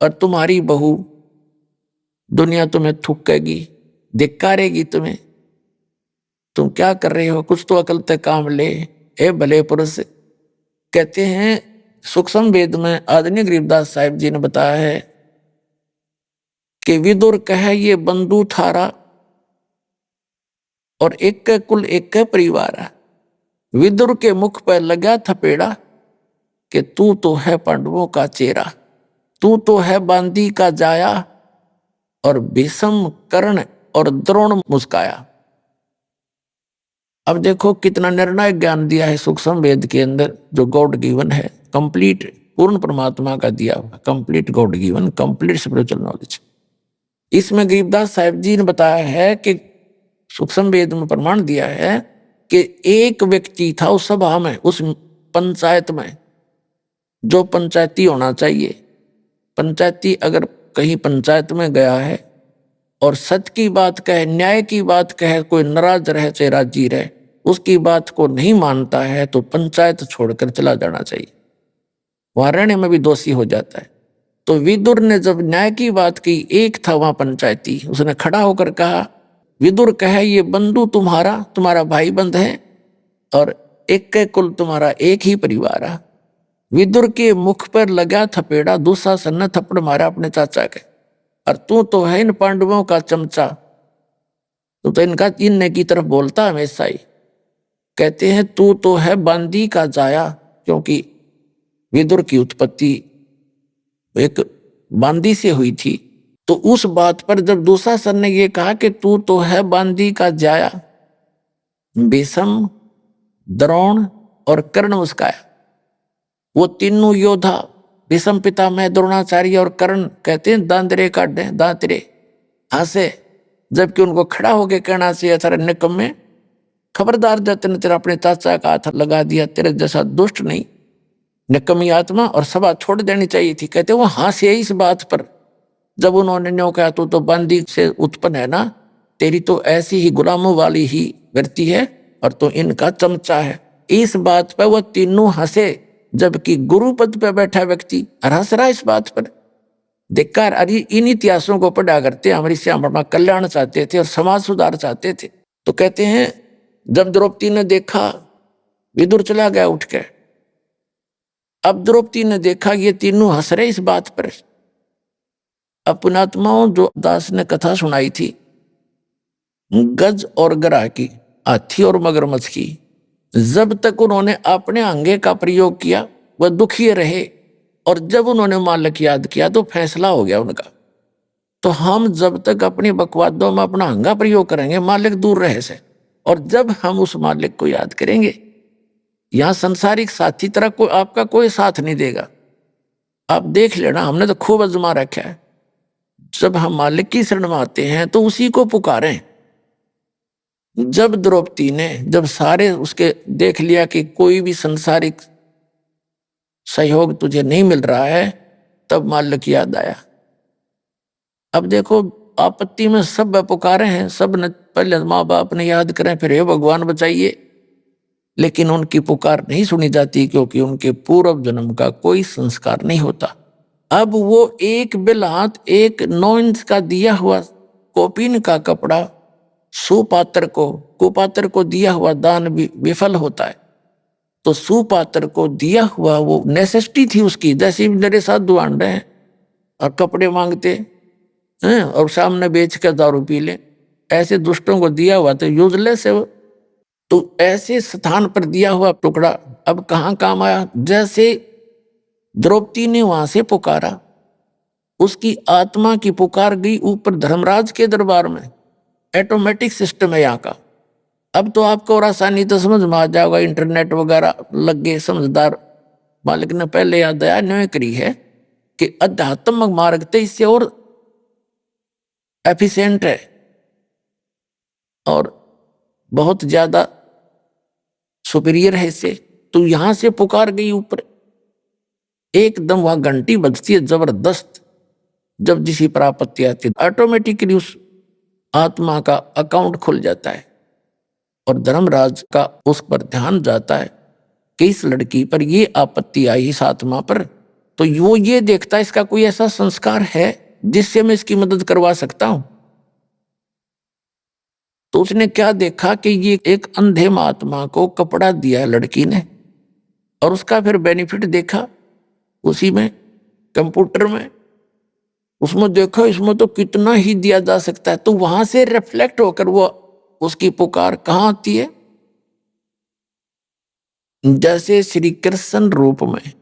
और तुम्हारी बहू, दुनिया तुम्हें थूकेगी, धिक्कारेगी तुम्हें। तुम क्या कर रहे हो? कुछ तो अकल ते काम ले ए भले पुरुष। कहते हैं सूक्ष्म वेद में आदरणीय गरीबदास साहिब जी ने बताया है कि विदुर कहे ये बंधु थारा और एक के कुल एक के परिवार। विदुर के मुख पर लगा थपेड़ा कि तू तो है पांडवों का चेहरा, तू तो है बांदी का जाया। और भीष्म, कर्ण और द्रोण मुस्काया। अब देखो कितना निर्णायक ज्ञान दिया है सूक्ष्म वेद के अंदर, जो गॉड गिवन है, कंप्लीट, पूर्ण परमात्मा का दिया हुआ, complete God given, complete spiritual knowledge. इसमें गरीबदास साहिब जी ने बताया है कि सूक्ष्म वेद में प्रमाण दिया है कि एक व्यक्ति था उस सभा में, उस पंचायत में, जो पंचायती होना चाहिए। पंचायती अगर कहीं पंचायत में गया है और सत्य की बात कहे, न्याय की बात कहे, कोई नाराज रहे चाहे राजी रहे, उसकी बात को नहीं मानता है तो पंचायत छोड़कर चला जाना चाहिए, वहां रहने में भी दोषी हो जाता है। तो विदुर ने जब न्याय की बात की, एक था वहां पंचायती, उसने खड़ा होकर कहा, विदुर कहे ये बंधु तुम्हारा भाई बंध है और एक के कुल तुम्हारा एक ही परिवार है। विदुर के मुख पर लगा थपेड़ा, दुशासन ने थप्पड़ मारा अपने चाचा के, और तू तो है इन पांडवों का चमचा, तो इनका इनने की तरफ बोलता हमेशा ही। कहते हैं तू तो है बांदी का जाया, क्योंकि विदुर की उत्पत्ति एक बांदी से हुई थी। तो उस बात पर जब दुशासन ने ये कहा कि तू तो है बांदी का जाया, भीष्म, द्रोण और कर्ण मुस्काया। वो तीनों योद्धा भीष्म पितामह, द्रोणाचार्य और कर्ण कहते हैं दांतरे काटे, दांतरे हंसे, जबकि उनको खड़ा होके कहना चाहिए था निकम्मे, खबरदार जतन तेरा अपने चाचा का हाथ लगा दिया, तेरे जैसा दुष्ट नहीं, निकम्मी आत्मा, और सभा छोड़ देनी चाहिए थी। कहते वो हंसे इस बात पर जब उन्होंने न्यों कहा तू तो बंदी से उत्पन्न है ना, तेरी तो ऐसी ही गुलामों वाली ही वृत्ति है और तो इनका चमचा है। इस बात पर वो तीनों हंसे, जबकि गुरु पद पे बैठा व्यक्ति हंस रहा इस बात पर। धिक्कार, अरे इन इतिहासों को पढ़ा करते हमारी श्यामा कल्याण चाहते थे और समाज सुधार चाहते थे। तो कहते हैं जब द्रौपदी ने देखा विदुर चला गया उठ के, अब द्रौपदी ने देखा ये तीनों हंस रहे इस बात पर। अपनात्माओं जो दास ने कथा सुनाई थी गज और गरा की, हाथी और मगरमच्छ की, जब तक उन्होंने अपने अंगे का प्रयोग किया वह दुखी रहे, और जब उन्होंने मालिक याद किया तो फैसला हो गया उनका। तो हम जब तक अपनी बकवादों में अपना अंगा प्रयोग करेंगे मालिक दूर रहे से, और जब हम उस मालिक को याद करेंगे, यहां संसारिक साथी तरह कोई आपका कोई साथ नहीं देगा। आप देख लेना, हमने तो खूब आजमा रखा है। जब हम मालिक की शरण में आते हैं तो उसी को पुकारें। जब द्रौपदी ने जब सारे उसके देख लिया कि कोई भी संसारिक सहयोग तुझे नहीं मिल रहा है, तब मालिक याद आया। अब देखो आपत्ति में सब पुकारे हैं, सब ने पहले माँ बाप ने याद करें, फिर हे भगवान बचाइए, लेकिन उनकी पुकार नहीं सुनी जाती क्योंकि उनके पूर्व जन्म का कोई संस्कार नहीं होता। अब वो एक बिलात, एक 9 इंच का दिया हुआ कोपीन का कपड़ा सुपात्र को, कुपात्र को दिया हुआ दान भी विफल होता है। तो सुपात्र को दिया हुआ वो नेसेसिटी थी उसकी, जैसे मेरे साथ दुआन रहे हैं और कपड़े मांगते हैं और सामने बेच कर दारू पी ले, ऐसे दुष्टों को दिया हुआ तो यूजलेस है वो। तो ऐसे स्थान पर दिया हुआ टुकड़ा अब कहाँ काम आया। जैसे द्रौपदी ने वहां से पुकारा, उसकी आत्मा की पुकार गई ऊपर धर्मराज के दरबार में। ऑटोमेटिक सिस्टम है यहाँ का। अब तो आपको और आसानी तो समझ में आ जाएगा, इंटरनेट वगैरह लग गए, समझदार मालिक ने पहले याद आया न्योय करी है कि आध्यात्मिक मार्ग तो इससे और एफिशिएंट है और बहुत ज्यादा सुपीरियर है इससे। तो यहां से पुकार गई ऊपर, एकदम वहां घंटी बजती है जबरदस्त। जब जिसी पर आपत्ति आती है ऑटोमेटिकली उस आत्मा का अकाउंट खुल जाता है और धर्मराज का उस पर ध्यान जाता है कि इस लड़की पर ये आपत्ति आई इस आत्मा पर, तो वो ये देखता है इसका कोई ऐसा संस्कार है जिससे मैं इसकी मदद करवा सकता हूं। तो उसने क्या देखा कि ये एक अंधे महात्मा को कपड़ा दिया लड़की ने, और उसका फिर बेनिफिट देखा उसी में कंप्यूटर में, उसमें देखा इसमें तो कितना ही दिया जा सकता है। तो वहां से रिफ्लेक्ट होकर वो उसकी पुकार कहाँ आती है, जैसे श्री कृष्ण रूप में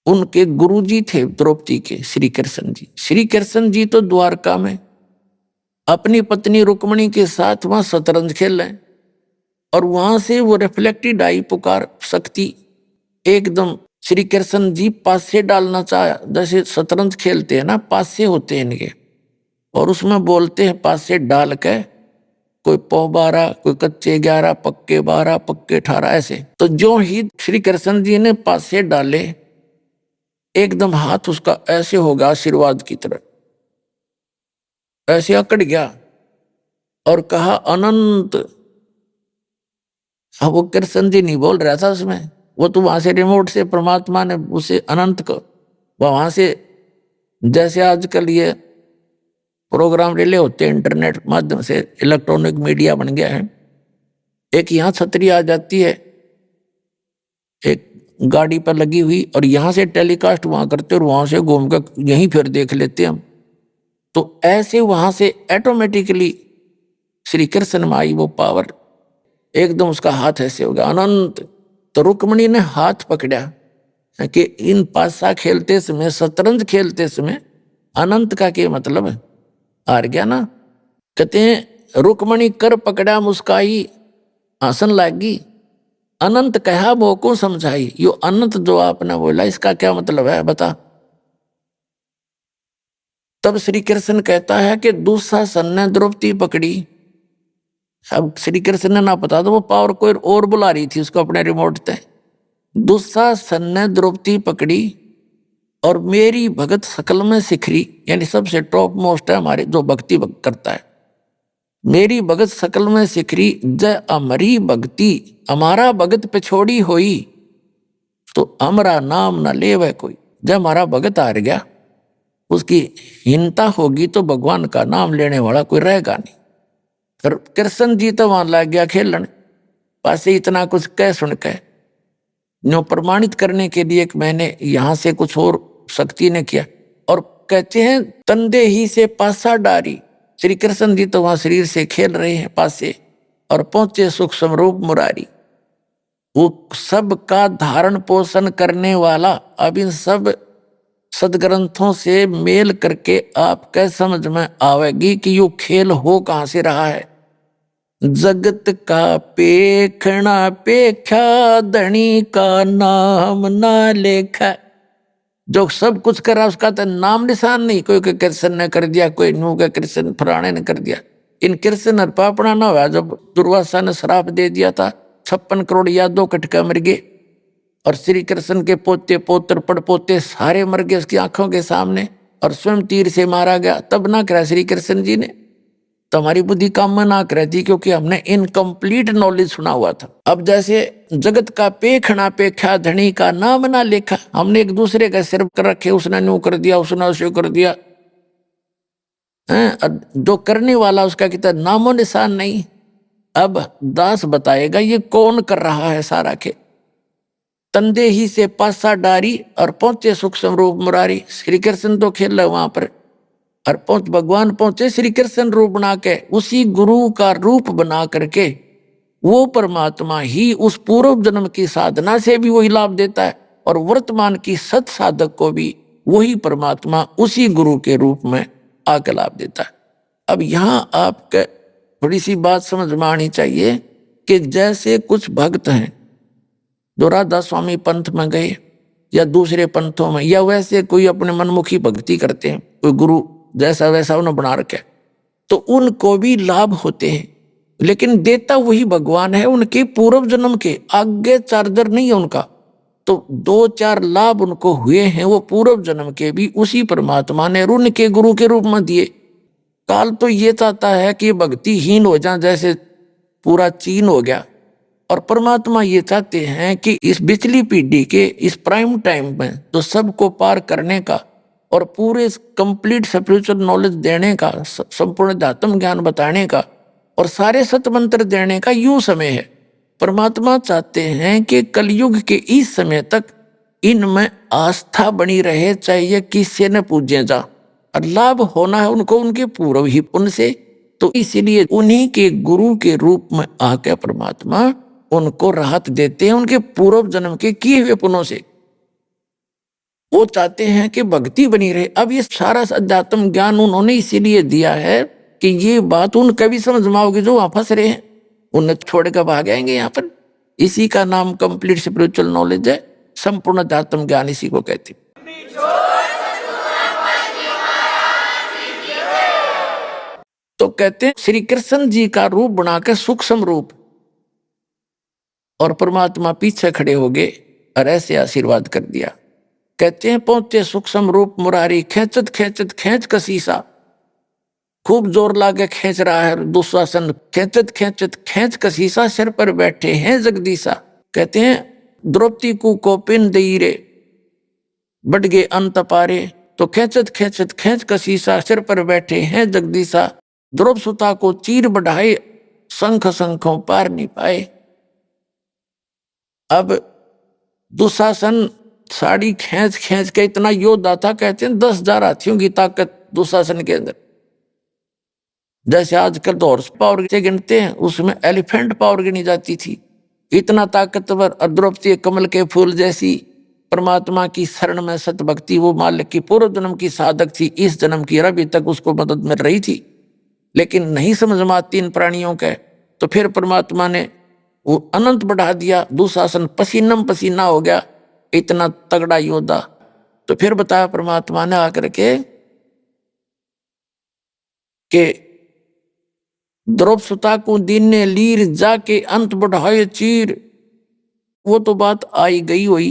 उनके गुरुजी थे द्रौपदी के, श्री कृष्ण जी। श्री कृष्ण जी तो द्वारका में अपनी पत्नी रुक्मणी के साथ वहां शतरंज खेल रहे हैं, और वहां से वो रिफ्लेक्टेड आई पुकार शक्ति एकदम। श्री कृष्ण जी पासे डालना चाहा, जैसे शतरंज खेलते हैं ना, पासे होते हैं इनके, और उसमें बोलते हैं पासे डाल के, कोई पौ 12, कोई कच्चे 11, पक्के 12, पक्के 18 ऐसे। तो जो ही श्री कृष्ण जी ने पासे डाले, एकदम हाथ उसका ऐसे होगा आशीर्वाद की तरह, ऐसे अकड़ गया और कहा अनंत। अब वो कृष्ण जी नहीं बोल रहा था उसमें, वो तो वहां से रिमोट से परमात्मा ने उसे अनंत को वहां से, जैसे आजकल ये प्रोग्राम रिले होते हैं इंटरनेट माध्यम से, इलेक्ट्रॉनिक मीडिया बन गया है। एक यहाँ छतरी आ जाती है एक गाड़ी पर लगी हुई, और यहाँ से टेलीकास्ट वहां करते और वहां से घूम कर यहीं फिर देख लेते हम। तो ऐसे वहां से ऑटोमेटिकली श्री कृष्ण में आई वो पावर, एकदम उसका हाथ ऐसे हो गया अनंत। तो रुक्मणी ने हाथ पकड़ा कि इन पासा खेलते समय, शतरंज खेलते समय अनंत का क्या मतलब है, हार गया ना। कहते हैं रुक्मणी कर पकड़ा मुस्काई, आसन लागी, अनंत कहा वो को समझाई। यो अनंत जो आपने बोला इसका क्या मतलब है बता। तब श्री कृष्ण कहता है कि दुशासन ने द्रौपदी पकड़ी। अब श्री कृष्ण ने ना पता तो वो पावर कोई और बुला रही थी उसको अपने रिमोट से। दुशासन ने द्रौपदी पकड़ी और मेरी भगत सकल में सिखरी, यानी सबसे टॉप मोस्ट है हमारे जो भक्ति करता है। मेरी भगत सकल में सिखरी, जय हमारी भक्ति हमारा भगत पे छोड़ी होई, तो हमारा नाम न ले वह कोई। जब हमारा भगत हार गया, उसकी हीनता होगी, तो भगवान का नाम लेने वाला कोई रहेगा नहीं। कृष्ण जी तो वहां लग गया खेलन, पासे इतना कुछ कह सुन के न्यो प्रमाणित करने के लिए मैंने यहां से कुछ और शक्ति ने किया। और कहते हैं तंदे ही से पासा डारी, श्री कृष्ण जी तो वहां शरीर से खेल रहे हैं पासे, और पहुंचे सुख समरूप मुरारी। वो सब का धारण पोषण करने वाला। अब इन सब सदग्रंथों से मेल करके आपके समझ में आवेगी कि यो खेल हो कहां से रहा है। जगत का पेखना पेख्या, धनी का नाम ना लेखा। जो सब कुछ करा उसका तो नाम निशान नहीं। कोई के कृष्ण ने कर दिया, कोई नू के कृष्ण फलाने ने कर दिया। इन कृष्ण और पापड़ा ना हुआ। जब दुर्वासा ने श्राप दे दिया था, 56 करोड़ यादव कटका मर गए, और श्री कृष्ण के पोते पोत्र पड़पोते सारे मर गए उसकी आंखों के सामने, और स्वयं तीर से मारा गया। तब ना करा श्री कृष्ण जी ने, तो हमारी बुद्धि काम में ना कर थी, क्योंकि हमने इनकम्प्लीट नॉलेज सुना हुआ था। अब जैसे जगत का पेखना पेख्या, धनी का नाम ना लेखा, हमने एक दूसरे का सिर कर रखे, उसने न्यू कर दिया, उसने उसे कर दिया। जो करने वाला उसका कितना नामो निशान नहीं। अब दास बताएगा ये कौन कर रहा है सारा के। तंदे ही से पासा डारी और पहुंचे सुख समरूप मुरारी। श्री कृष्ण तो खेल रहे वहां पर, और भगवान पहुंचे श्री कृष्ण रूप बना के, उसी गुरु का रूप बना करके। वो परमात्मा ही उस पूर्व जन्म की साधना से भी वही लाभ देता है, और वर्तमान की सत साधक को भी वही परमात्मा उसी गुरु के रूप में आकर लाभ देता है। अब यहां आपके थोड़ी सी बात समझ में आनी चाहिए कि जैसे कुछ भक्त हैं जो राधा स्वामी पंथ में गए या दूसरे पंथों में, या वैसे कोई अपने मनमुखी भक्ति करते हैं, कोई गुरु जैसा वैसा उन्हें बना रखे, तो उनको भी लाभ होते हैं, लेकिन देता वही भगवान है। उनके पूर्व जन्म के आगे चार्जर नहीं है उनका, तो 2-4 लाभ उनको हुए हैं, वो पूर्व जन्म के भी उसी परमात्मा ने उनके गुरु के रूप में दिए। काल तो ये चाहता है कि भक्तिहीन हो जाए, जैसे पूरा चीन हो गया, और परमात्मा ये चाहते हैं कि इस बिचली पीढ़ी के इस प्राइम टाइम में तो सबको पार करने का और पूरे कंप्लीट स्पिरिचुअल नॉलेज देने का, संपूर्ण आत्म ज्ञान बताने का और सारे सतमंत्र देने का यूं समय है। परमात्मा चाहते हैं कि कलयुग के इस समय तक इनमें आस्था बनी रहे, चाहिए किसी ने पूजे जा, और लाभ होना है उनको उनके पूर्व ही पुण्य से। तो इसीलिए उन्हीं के गुरु के रूप में आकर परमात्मा उनको राहत देते हैं उनके पूर्व जन्म के किए हुए पुण्यों से। वो चाहते हैं कि भक्ति बनी रहे। अब ये सारा अध्यात्म ज्ञान उन्होंने इसीलिए दिया है कि ये बात उनका भी समझ में आओगे जो वहां फंस रहे हैं, उन्हें छोड़ कर भाग आएंगे यहाँ पर। इसी का नाम कंप्लीट स्पिरिचुअल नॉलेज है, संपूर्ण अध्यात्म ज्ञान इसी को कहते हैं। तो कहते हैं श्री कृष्ण जी का रूप बनाकर सूक्ष्म रूप, और परमात्मा पीछे खड़े हो गए और ऐसे आशीर्वाद कर दिया। कहते हैं पहुंचे सूक्ष्म रूप मुरारी, खेचत खेचत खेच कसीसा, खूब जोर लागे खेच रहा है दुशासन, खेचत खेचत खेच कसीसा, सिर पर बैठे हैं जगदीशा। कहते हैं द्रौपदी को कोपिन दई रे, बढ़ गए अंत पारे, तो खेचत खेचत खेच कसीसा, सिर पर बैठे हैं जगदीशा। द्रौप सुता को चीर बढ़ाए, शंख शंखों पार नहीं पाए। अब दुशासन साड़ी खींच खींच के इतना योद्धा था, कहते हैं 10,000 हाथियों की ताकत दुशासन के अंदर। जैसे आजकल तो हॉर्स पावर से गिनते हैं, उसमें एलिफेंट पावर गिनी जाती थी। इतना ताकतवर। और द्रौपदी कमल के फूल जैसी, परमात्मा की शरण में सत भक्ति, वो मालिक की पूर्व जन्म की साधक थी, इस जन्म की अभी तक उसको मदद मिल रही थी, लेकिन नहीं समझ में आती इन प्राणियों के। तो फिर परमात्मा ने वो अनंत बढ़ा दिया, दुशासन पसीनम पसीना हो गया, इतना तगड़ा योद्धा। तो फिर बताया परमात्मा ने आकर के द्रौपसुता को दीन ने लीर जाके अंत बढ़ाए चीर। वो तो बात आई गई हुई,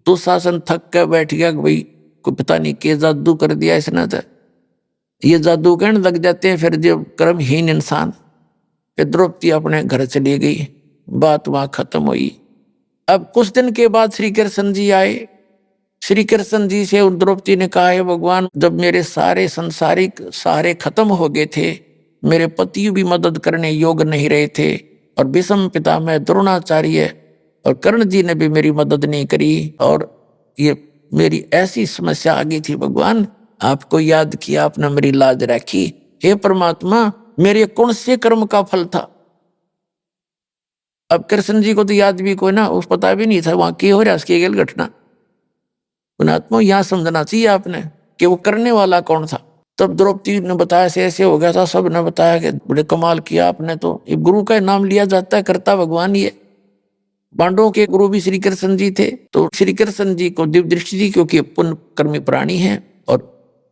दुशासन थक के बैठ गया, भाई को पता नहीं क्या जादू कर दिया इसने। तो ये जादू कहने लग जाते हैं फिर जो कर्महीन इंसान। फिर द्रौपदी अपने घर चली गई, बात वहां खत्म हुई। अब कुछ दिन के बाद श्री कृष्ण जी आए। श्री कृष्ण जी से द्रौपदी ने कहा, है भगवान, जब मेरे सारे संसारिक सहारे खत्म हो गए थे, मेरे पति भी मदद करने योग्य नहीं रहे थे, और भीष्म पितामह द्रोणाचार्य और कर्ण जी ने भी मेरी मदद नहीं करी, और ये मेरी ऐसी समस्या आ गई थी। भगवान, आपको याद किया, आपने मेरी लाज रखी। हे परमात्मा, मेरे कौन से कर्म का फल था? अब कृष्ण जी को तो याद भी कोई ना, उस पता भी नहीं था वहां क्या हो रहा, उसकी गल घटना। पुणात्मा, यहां समझना चाहिए आपने कि वो करने वाला कौन था। तब द्रौपदी ने बताया ऐसे ऐसे हो गया था, सब ने बताया कि बड़े कमाल किया आपने, तो ये गुरु का नाम लिया जाता है, करता भगवान ये। पांडवों के गुरु भी श्री कृष्ण जी थे, तो श्री कृष्ण जी को दिव्य दृष्टि थी, क्योंकि पुण्य कर्मी प्राणी हैं और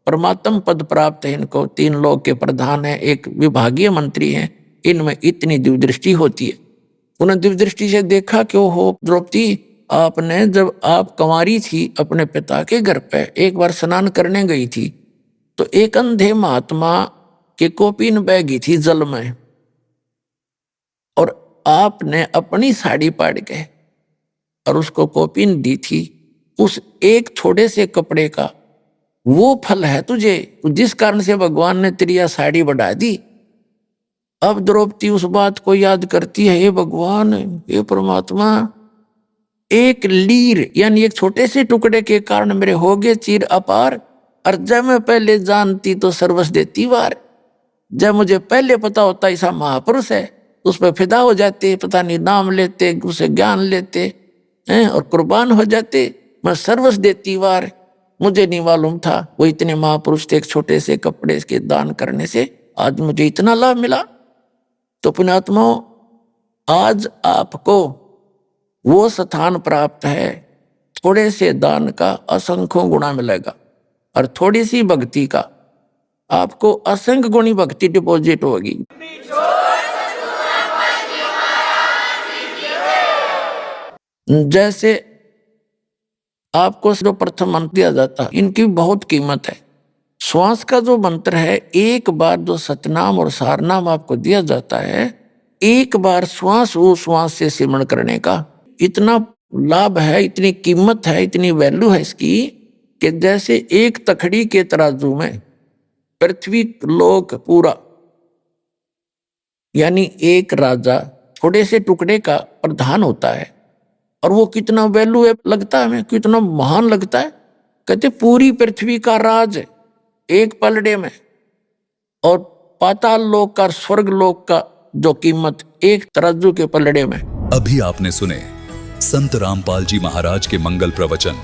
परमात्म पद प्राप्त है इनको, 3 लोक के प्रधान है, एक विभागीय मंत्री हैं, इनमें इतनी दिव्य दृष्टि होती है। उन्होंने दिव्य दृष्टि से देखा कि हो द्रौपदी, आपने जब आप कंवारी थी अपने पिता के घर पे एक बार स्नान करने गई थी, तो एक अंधे महात्मा के कोपीन बह गई थी जल में, और आपने अपनी साड़ी पाड़ के और उसको कोपीन दी थी। उस एक छोटे से कपड़े का वो फल है तुझे, जिस कारण से भगवान ने तेरी साड़ी बढ़ा दी। अब द्रौपदी उस बात को याद करती है, हे भगवान, हे परमात्मा, एक लीर यानी एक छोटे से टुकड़े के कारण मेरे हो गए चीर अपार, और जब मैं पहले जानती तो सर्वस्व देती वार। जब मुझे पहले पता होता ऐसा महापुरुष है, उस पर फिदा हो जाते, पता नहीं नाम लेते, उसे ज्ञान लेते हैं और कुर्बान हो जाते। मैं सर्वस्व देती वार, मुझे नहीं मालूम था वो इतने महापुरुष थे। एक छोटे से कपड़े के दान करने से आज मुझे इतना लाभ मिला। तो पुण्यात्माओं, आज आपको वो स्थान प्राप्त है, थोड़े से दान का असंख्यों गुणा मिलेगा, और थोड़ी सी भक्ति का आपको असंख्य गुणी भक्ति डिपॉजिट होगी। जैसे आपको जो प्रथम मंत्र दिया जाता है, इनकी बहुत कीमत है। श्वास का जो मंत्र है, एक बार जो सतनाम और सारनाम आपको दिया जाता है, एक बार श्वास वो श्वास से सिमरण करने का इतना लाभ है, इतनी कीमत है, इतनी वैल्यू है इसकी, कि जैसे एक तखड़ी के तराजू में पृथ्वी लोक पूरा, यानी एक राजा थोड़े से टुकड़े का प्रधान होता है, और वो कितना वैल्यू है लगता है हमें, कितना महान लगता है। कहते पूरी पृथ्वी का राज एक पलड़े में, और पाताल लोक का, स्वर्ग लोक का जो कीमत एक तराजू के पलड़े में। अभी आपने सुने संत रामपाल जी महाराज के मंगल प्रवचन।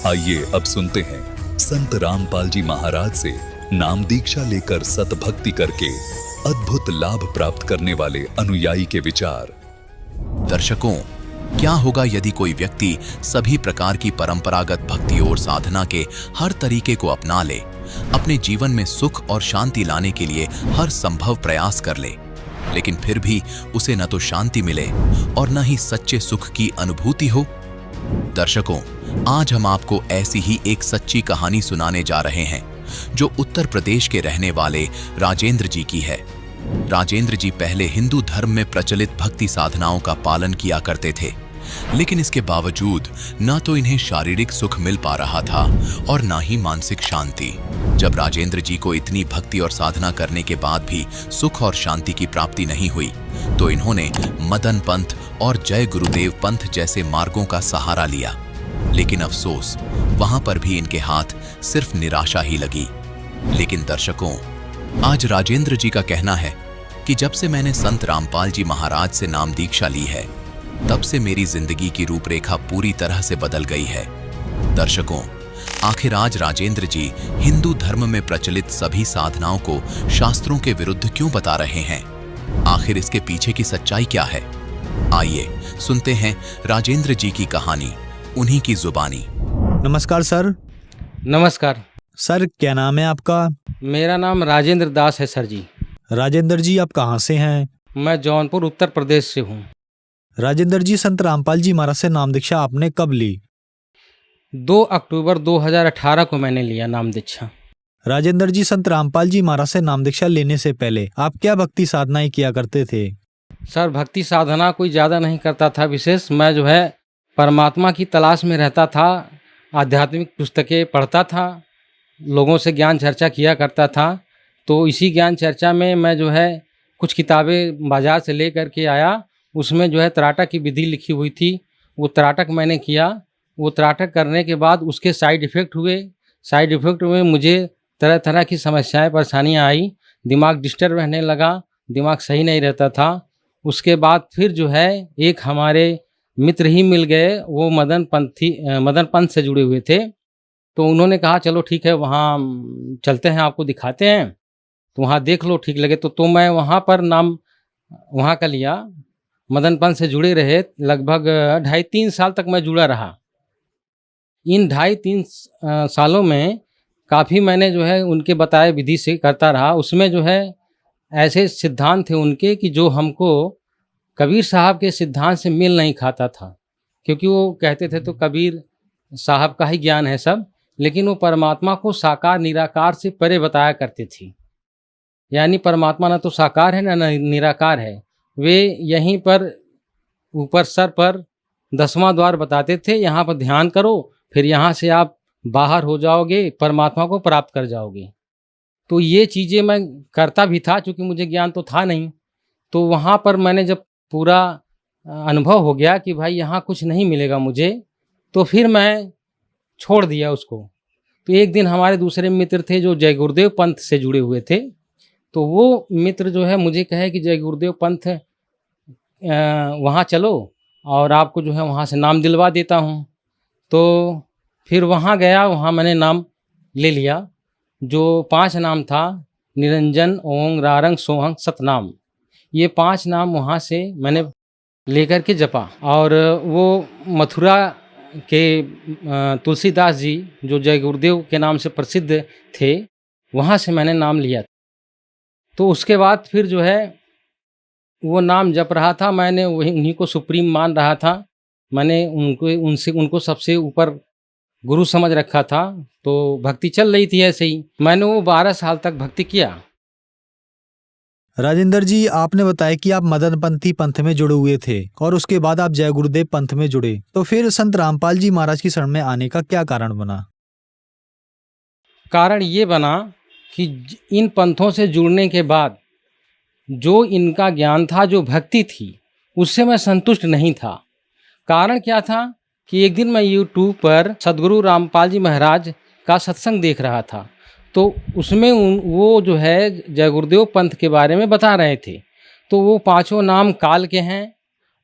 आइए अब सुनते हैं संत रामपाल जी महाराज से नाम दीक्षा लेकर सत भक्ति करके अद्भुत लाभ प्राप्त करने वाले अनुयायी के विचार। दर्शकों, क्या होगा यदि कोई व्यक्ति सभी प्रकार की परंपरागत भक्ति और साधना के हर तरीके को अपना ले, अपने जीवन में सुख और शांति लाने के लिए हर संभव प्रयास कर ले, लेकिन फिर भी उसे न तो शांति मिले और न ही सच्चे सुख की अनुभूति हो? दर्शकों, आज हम आपको ऐसी ही एक सच्ची कहानी सुनाने जा रहे हैं, जो उत्तर प्रदेश के रहने वाले राजेंद्र जी की है। राजेंद्र जी पहले हिंदू धर्म में प्रचलित भक्ति साधनाओं का पालन किया करते थे, लेकिन इसके बावजूद न तो इन्हें शारीरिक सुख मिल पा रहा था और न ही मानसिक शांति। जब राजेंद्र जी को इतनी भक्ति और साधना करने के बाद भी सुख और शांति की प्राप्ति नहीं हुई, तो इन्होंने मदन पंथ और जय गुरुदेव पंथ जैसे मार्गों का सहारा लिया। लेकिन अफसोस, वहां पर भी इनके हाथ सिर्फ निराशा ही लगी। लेकिन दर्शकों, आज राजेंद्र जी का कहना है कि जब से मैंने संत रामपाल जी महाराज से नाम दीक्षा ली है, तब से मेरी जिंदगी की रूपरेखा पूरी तरह से बदल गई है। दर्शकों, आखिर आज राजेंद्र जी हिंदू धर्म में प्रचलित सभी साधनाओं को शास्त्रों के विरुद्ध क्यों बता रहे हैं? आखिर इसके पीछे की सच्चाई क्या है? आइए सुनते हैं राजेंद्र जी की कहानी, उन्हीं की जुबानी। नमस्कार सर। नमस्कार। सर क्या नाम है आपका? मेरा नाम राजेंद्र दास है सर जी। राजेंद्र जी आप कहाँ से हैं? मैं जौनपुर उत्तर प्रदेश से हूँ। राजेंद्र जी, संत रामपाल जी महाराज से नाम दीक्षा आपने कब ली? 2 अक्टूबर 2018 को मैंने लिया नाम दीक्षा। राजेंद्र जी, संत रामपाल जी महाराज से नाम दीक्षा लेने से पहले आप क्या भक्ति साधनाएं किया करते थे? सर भक्ति साधना कोई ज़्यादा नहीं करता था विशेष। मैं जो है परमात्मा की तलाश में रहता था, आध्यात्मिक पुस्तकें पढ़ता था, लोगों से ज्ञान चर्चा किया करता था। तो इसी ज्ञान चर्चा में मैं जो है कुछ किताबें बाजार से ले कर के आया, उसमें जो है त्राटक की विधि लिखी हुई थी, वो त्राटक मैंने किया। वो त्राटक करने के बाद उसके साइड इफ़ेक्ट हुए। साइड इफ़ेक्ट में मुझे तरह तरह की समस्याएं परेशानियां आई, दिमाग डिस्टर्ब रहने लगा, दिमाग सही नहीं रहता था। उसके बाद फिर जो है एक हमारे मित्र ही मिल गए, वो मदन पंथ से जुड़े हुए थे। तो उन्होंने कहा चलो ठीक है वहाँ चलते हैं, आपको दिखाते हैं, तो वहाँ देख लो, ठीक लगे तो मैं वहाँ पर नाम वहाँ का लिया। मदन पंथ से जुड़े रहे, लगभग 2.5-3 साल तक मैं जुड़ा रहा। इन 2.5-3 सालों में काफ़ी मैंने जो है उनके बताए विधि से करता रहा। उसमें जो है ऐसे सिद्धांत थे उनके कि जो हमको कबीर साहब के सिद्धांत से मेल नहीं खाता था, क्योंकि वो कहते थे तो कबीर साहब का ही ज्ञान है सब, लेकिन वो परमात्मा को साकार निराकार से परे बताया करते थे। यानी परमात्मा ना तो साकार है ना निराकार है। वे यहीं पर ऊपर सर पर 10वां द्वार बताते थे, यहाँ पर ध्यान करो, फिर यहाँ से आप बाहर हो जाओगे, परमात्मा को प्राप्त कर जाओगे। तो ये चीज़ें मैं करता भी था, क्योंकि मुझे ज्ञान तो था नहीं। तो वहाँ पर मैंने जब पूरा अनुभव हो गया कि भाई यहाँ कुछ नहीं मिलेगा मुझे, तो फिर मैं छोड़ दिया उसको। तो एक दिन हमारे दूसरे मित्र थे जो जय गुरुदेव पंथ से जुड़े हुए थे, तो वो मित्र जो है मुझे कहे कि जय गुरुदेव पंथ वहाँ चलो और आपको जो है वहाँ से नाम दिलवा देता हूँ। तो फिर वहाँ गया, वहाँ मैंने नाम ले लिया। जो 5 नाम था, निरंजन, ओंग, रारंग, सोहंग, सतनाम, ये 5 नाम वहाँ से मैंने लेकर के जपा। और वो मथुरा के तुलसीदास जी जो जय गुरुदेव के नाम से प्रसिद्ध थे, वहाँ से मैंने नाम लिया। तो उसके बाद फिर जो है वो नाम जप रहा था, मैंने वही उन्हीं को सुप्रीम मान रहा था। मैंने उनको सबसे ऊपर गुरु समझ रखा था। तो भक्ति चल रही थी ऐसे ही। मैंने वो 12 साल तक भक्ति किया। राजेंद्र जी, आपने बताया कि आप मदनपंथी पंथ में जुड़े हुए थे और उसके बाद आप जय गुरुदेव पंथ में जुड़े, तो फिर संत रामपाल जी महाराज की शरण में आने का क्या कारण बना? कारण ये बना कि इन पंथों से जुड़ने के बाद जो इनका ज्ञान था, जो भक्ति थी, उससे मैं संतुष्ट नहीं था। कारण क्या था कि एक दिन मैं यूट्यूब पर सदगुरु रामपाल जी महाराज का सत्संग देख रहा था। तो उसमें वो जो है जय गुरुदेव पंथ के बारे में बता रहे थे। तो वो 5 नाम काल के हैं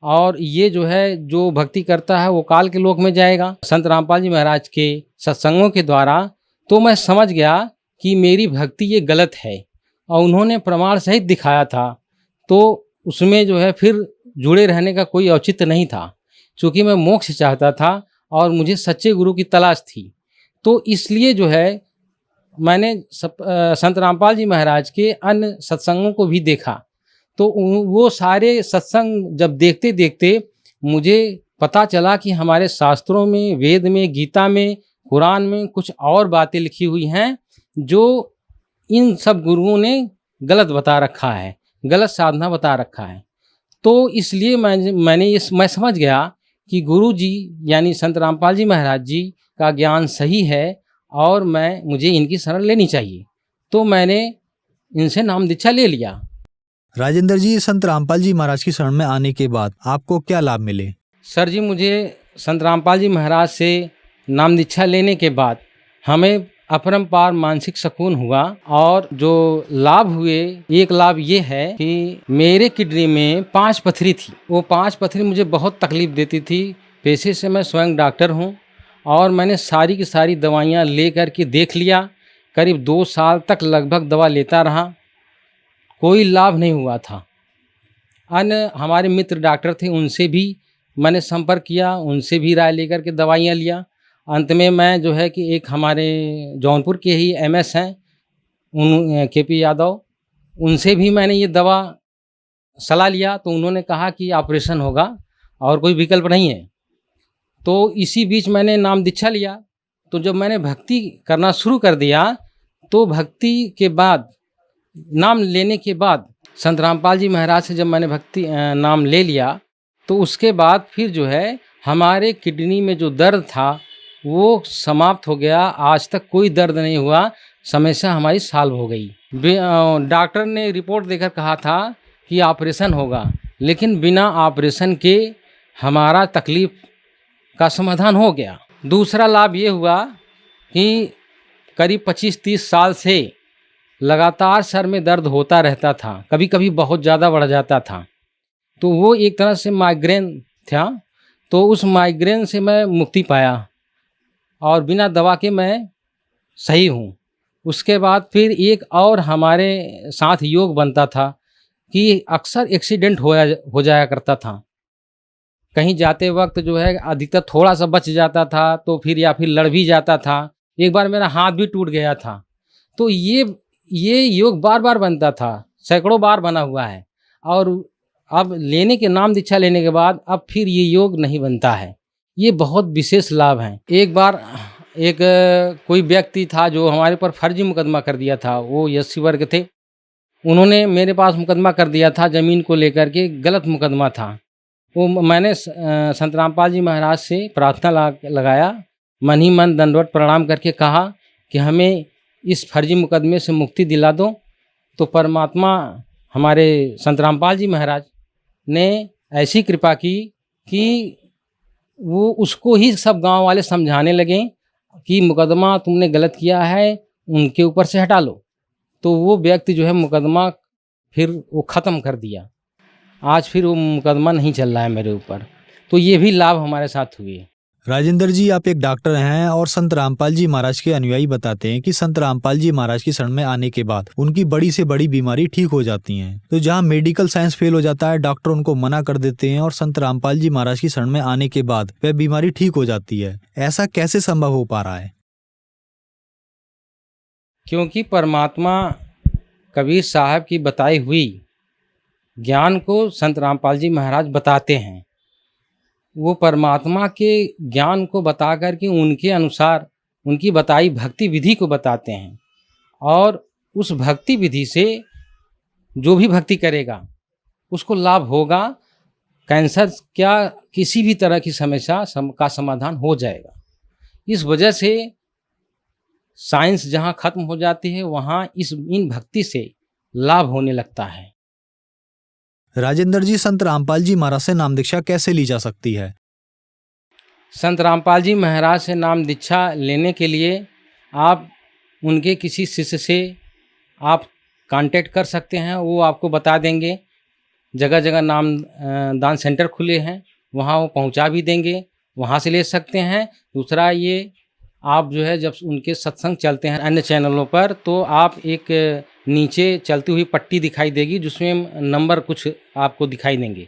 और ये जो है जो भक्ति करता है वो काल के लोक में जाएगा, संत रामपाल जी महाराज के सत्संगों के द्वारा। तो मैं समझ गया कि मेरी भक्ति ये गलत है और उन्होंने प्रमाण सहित दिखाया था। तो उसमें जो है फिर जुड़े रहने का कोई औचित्य नहीं था, क्योंकि मैं मोक्ष चाहता था और मुझे सच्चे गुरु की तलाश थी। तो इसलिए जो है मैंने संत रामपाल जी महाराज के अन्य सत्संगों को भी देखा। तो वो सारे सत्संग जब देखते देखते मुझे पता चला कि हमारे शास्त्रों में, वेद में, गीता में, कुरान में कुछ और बातें लिखी हुई हैं जो इन सब गुरुओं ने गलत बता रखा है, गलत साधना बता रखा है। तो इसलिए मैं समझ गया कि गुरु जी यानी संत रामपाल जी महाराज जी का ज्ञान सही है और मुझे इनकी शरण लेनी चाहिए। तो मैंने इनसे नाम दीक्षा ले लिया। राजेंद्र जी, संत रामपाल जी महाराज की शरण में आने के बाद आपको क्या लाभ मिले? सर जी, मुझे संत रामपाल जी महाराज से नाम दीक्षा लेने के बाद हमें अपरंपार मानसिक सुकून हुआ। और जो लाभ हुए, एक लाभ ये है कि मेरे किडनी में 5 पथरी थी। वो 5 पथरी मुझे बहुत तकलीफ देती थी। पेशे से मैं स्वयं डॉक्टर हूँ और मैंने सारी की सारी दवाइयाँ ले कर के देख लिया। करीब 2 साल तक लगभग दवा लेता रहा, कोई लाभ नहीं हुआ था। अन्य हमारे मित्र डॉक्टर थे, उनसे भी मैंने संपर्क किया, उनसे भी राय लेकर के दवाइयाँ लिया। अंत में मैं जो है कि एक हमारे जौनपुर के ही एमएस हैं, उन केपी यादव, उनसे भी मैंने ये दवा सलाह लिया। तो उन्होंने कहा कि ऑपरेशन होगा और कोई विकल्प नहीं है। तो इसी बीच मैंने नाम दीक्षा लिया। तो जब मैंने भक्ति करना शुरू कर दिया, तो भक्ति के बाद, नाम लेने के बाद, संत रामपाल जी महाराज से जब मैंने भक्ति नाम ले लिया, तो उसके बाद फिर जो है हमारे किडनी में जो दर्द था वो समाप्त हो गया। आज तक कोई दर्द नहीं हुआ, समस्या हमारी सॉल्व हो गई। डॉक्टर ने रिपोर्ट देकर कहा था कि ऑपरेशन होगा, लेकिन बिना ऑपरेशन के हमारा तकलीफ का समाधान हो गया। दूसरा लाभ ये हुआ कि करीब 25-30 साल से लगातार सर में दर्द होता रहता था, कभी कभी बहुत ज़्यादा बढ़ जाता था। तो वो एक तरह से माइग्रेन था। तो उस माइग्रेन से मैं मुक्ति पाया और बिना दवा के मैं सही हूँ। उसके बाद फिर एक और हमारे साथ योग बनता था कि अक्सर एक्सीडेंट हो जाया करता था। कहीं जाते वक्त जो है अधिकतर थोड़ा सा बच जाता था, तो फिर या फिर लड़ भी जाता था। एक बार मेरा हाथ भी टूट गया था। तो ये योग बार बार बनता था, सैकड़ों बार बना हुआ है। और अब लेने के नाम दीक्षा लेने के बाद अब फिर ये योग नहीं बनता है। ये बहुत विशेष लाभ हैं। एक बार एक कोई व्यक्ति था जो हमारे पर फर्जी मुकदमा कर दिया था। वो एससी वर्ग थे, उन्होंने मेरे पास मुकदमा कर दिया था ज़मीन को लेकर के, गलत मुकदमा था। वो मैंने संत रामपाल जी महाराज से प्रार्थना लगाया, मन ही मन दंडवत प्रणाम करके कहा कि हमें इस फर्जी मुकदमे से मुक्ति दिला दो। तो परमात्मा हमारे संत रामपाल जी महाराज ने ऐसी कृपा की कि वो उसको ही सब गांव वाले समझाने लगे कि मुकदमा तुमने गलत किया है, उनके ऊपर से हटा लो। तो वो व्यक्ति जो है मुकदमा फिर वो ख़त्म कर दिया। आज फिर वो मुकदमा नहीं चल रहा है मेरे ऊपर। तो ये भी लाभ हमारे साथ हुए। राजेंद्र जी, आप एक डॉक्टर हैं और संत रामपाल जी महाराज के अनुयायी बताते हैं कि संत रामपाल जी महाराज की शरण में आने के बाद उनकी बड़ी से बड़ी बीमारी ठीक हो जाती है। तो जहां मेडिकल साइंस फेल हो जाता है, डॉक्टर उनको मना कर देते हैं और संत रामपाल जी महाराज की शरण में आने के बाद वह बीमारी ठीक हो जाती है। ऐसा कैसे संभव हो पा रहा है? क्योंकि परमात्मा कबीर साहब की बताई हुई ज्ञान को संत रामपाल जी महाराज बताते हैं। वो परमात्मा के ज्ञान को बता कर के उनके अनुसार उनकी बताई भक्ति विधि को बताते हैं। और उस भक्ति विधि से जो भी भक्ति करेगा उसको लाभ होगा। कैंसर क्या किसी भी तरह की समस्या का समाधान हो जाएगा। इस वजह से साइंस जहाँ खत्म हो जाती है वहाँ इन भक्ति से लाभ होने लगता है। राजेंद्र जी, संत रामपाल जी महाराज से नाम दीक्षा कैसे ली जा सकती है? संत रामपाल जी महाराज से नाम दीक्षा लेने के लिए आप उनके किसी शिष्य से आप कांटेक्ट कर सकते हैं। वो आपको बता देंगे। जगह जगह नाम दान सेंटर खुले हैं, वहाँ वो पहुँचा भी देंगे, वहाँ से ले सकते हैं। दूसरा ये, आप जो है जब उनके सत्संग चलते हैं अन्य चैनलों पर, तो आप एक नीचे चलती हुई पट्टी दिखाई देगी जिसमें नंबर कुछ आपको दिखाई देंगे।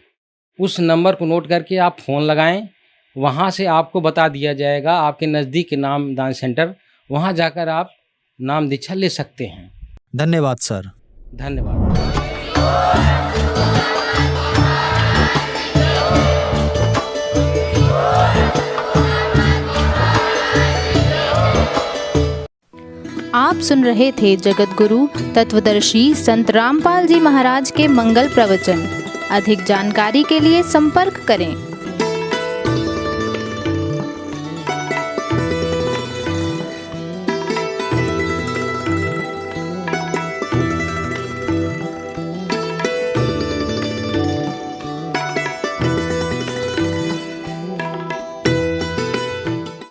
उस नंबर को नोट करके आप फ़ोन लगाएं, वहाँ से आपको बता दिया जाएगा आपके नज़दीक के नाम दान सेंटर, वहाँ जाकर आप नाम दीक्षा ले सकते हैं। धन्यवाद सर। धन्यवाद। आप सुन रहे थे जगत गुरु तत्वदर्शी संत रामपाल जी महाराज के मंगल प्रवचन। अधिक जानकारी के लिए संपर्क करें।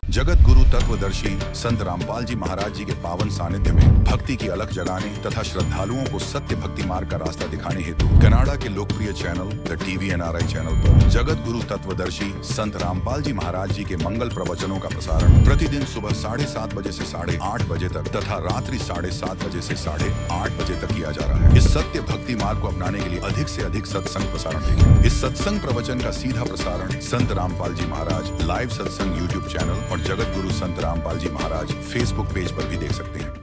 जगत गुरु तत्व तत्वदर्शी संत रामपाल जी महाराज जी के पावन सानिध्य में भक्ति की अलख जगाने तथा श्रद्धालुओं को सत्य भक्ति मार्ग का रास्ता दिखाने हेतु कनाडा के लोकप्रिय channel the TV NRI channel पर जगत गुरु तत्वदर्शी संत रामपाल जी महाराज जी के मंगल प्रवचनों का प्रसारण प्रतिदिन सुबह 7:30 बजे से 8:30 बजे तक तथा रात्रि 7:30 बजे से 8:30 बजे तक किया जा रहा है। इस सत्य भक्ति मार्ग को अपनाने के लिए अधिक से अधिक सत्संग प्रसारण देखें। इस सत्संग प्रवचन का सीधा प्रसारण संत रामपाल जी महाराज लाइव सत्संग YouTube चैनल और जगत गुरु संत रामपाल जी महाराज Facebook पेज पर भी देख सकते हैं।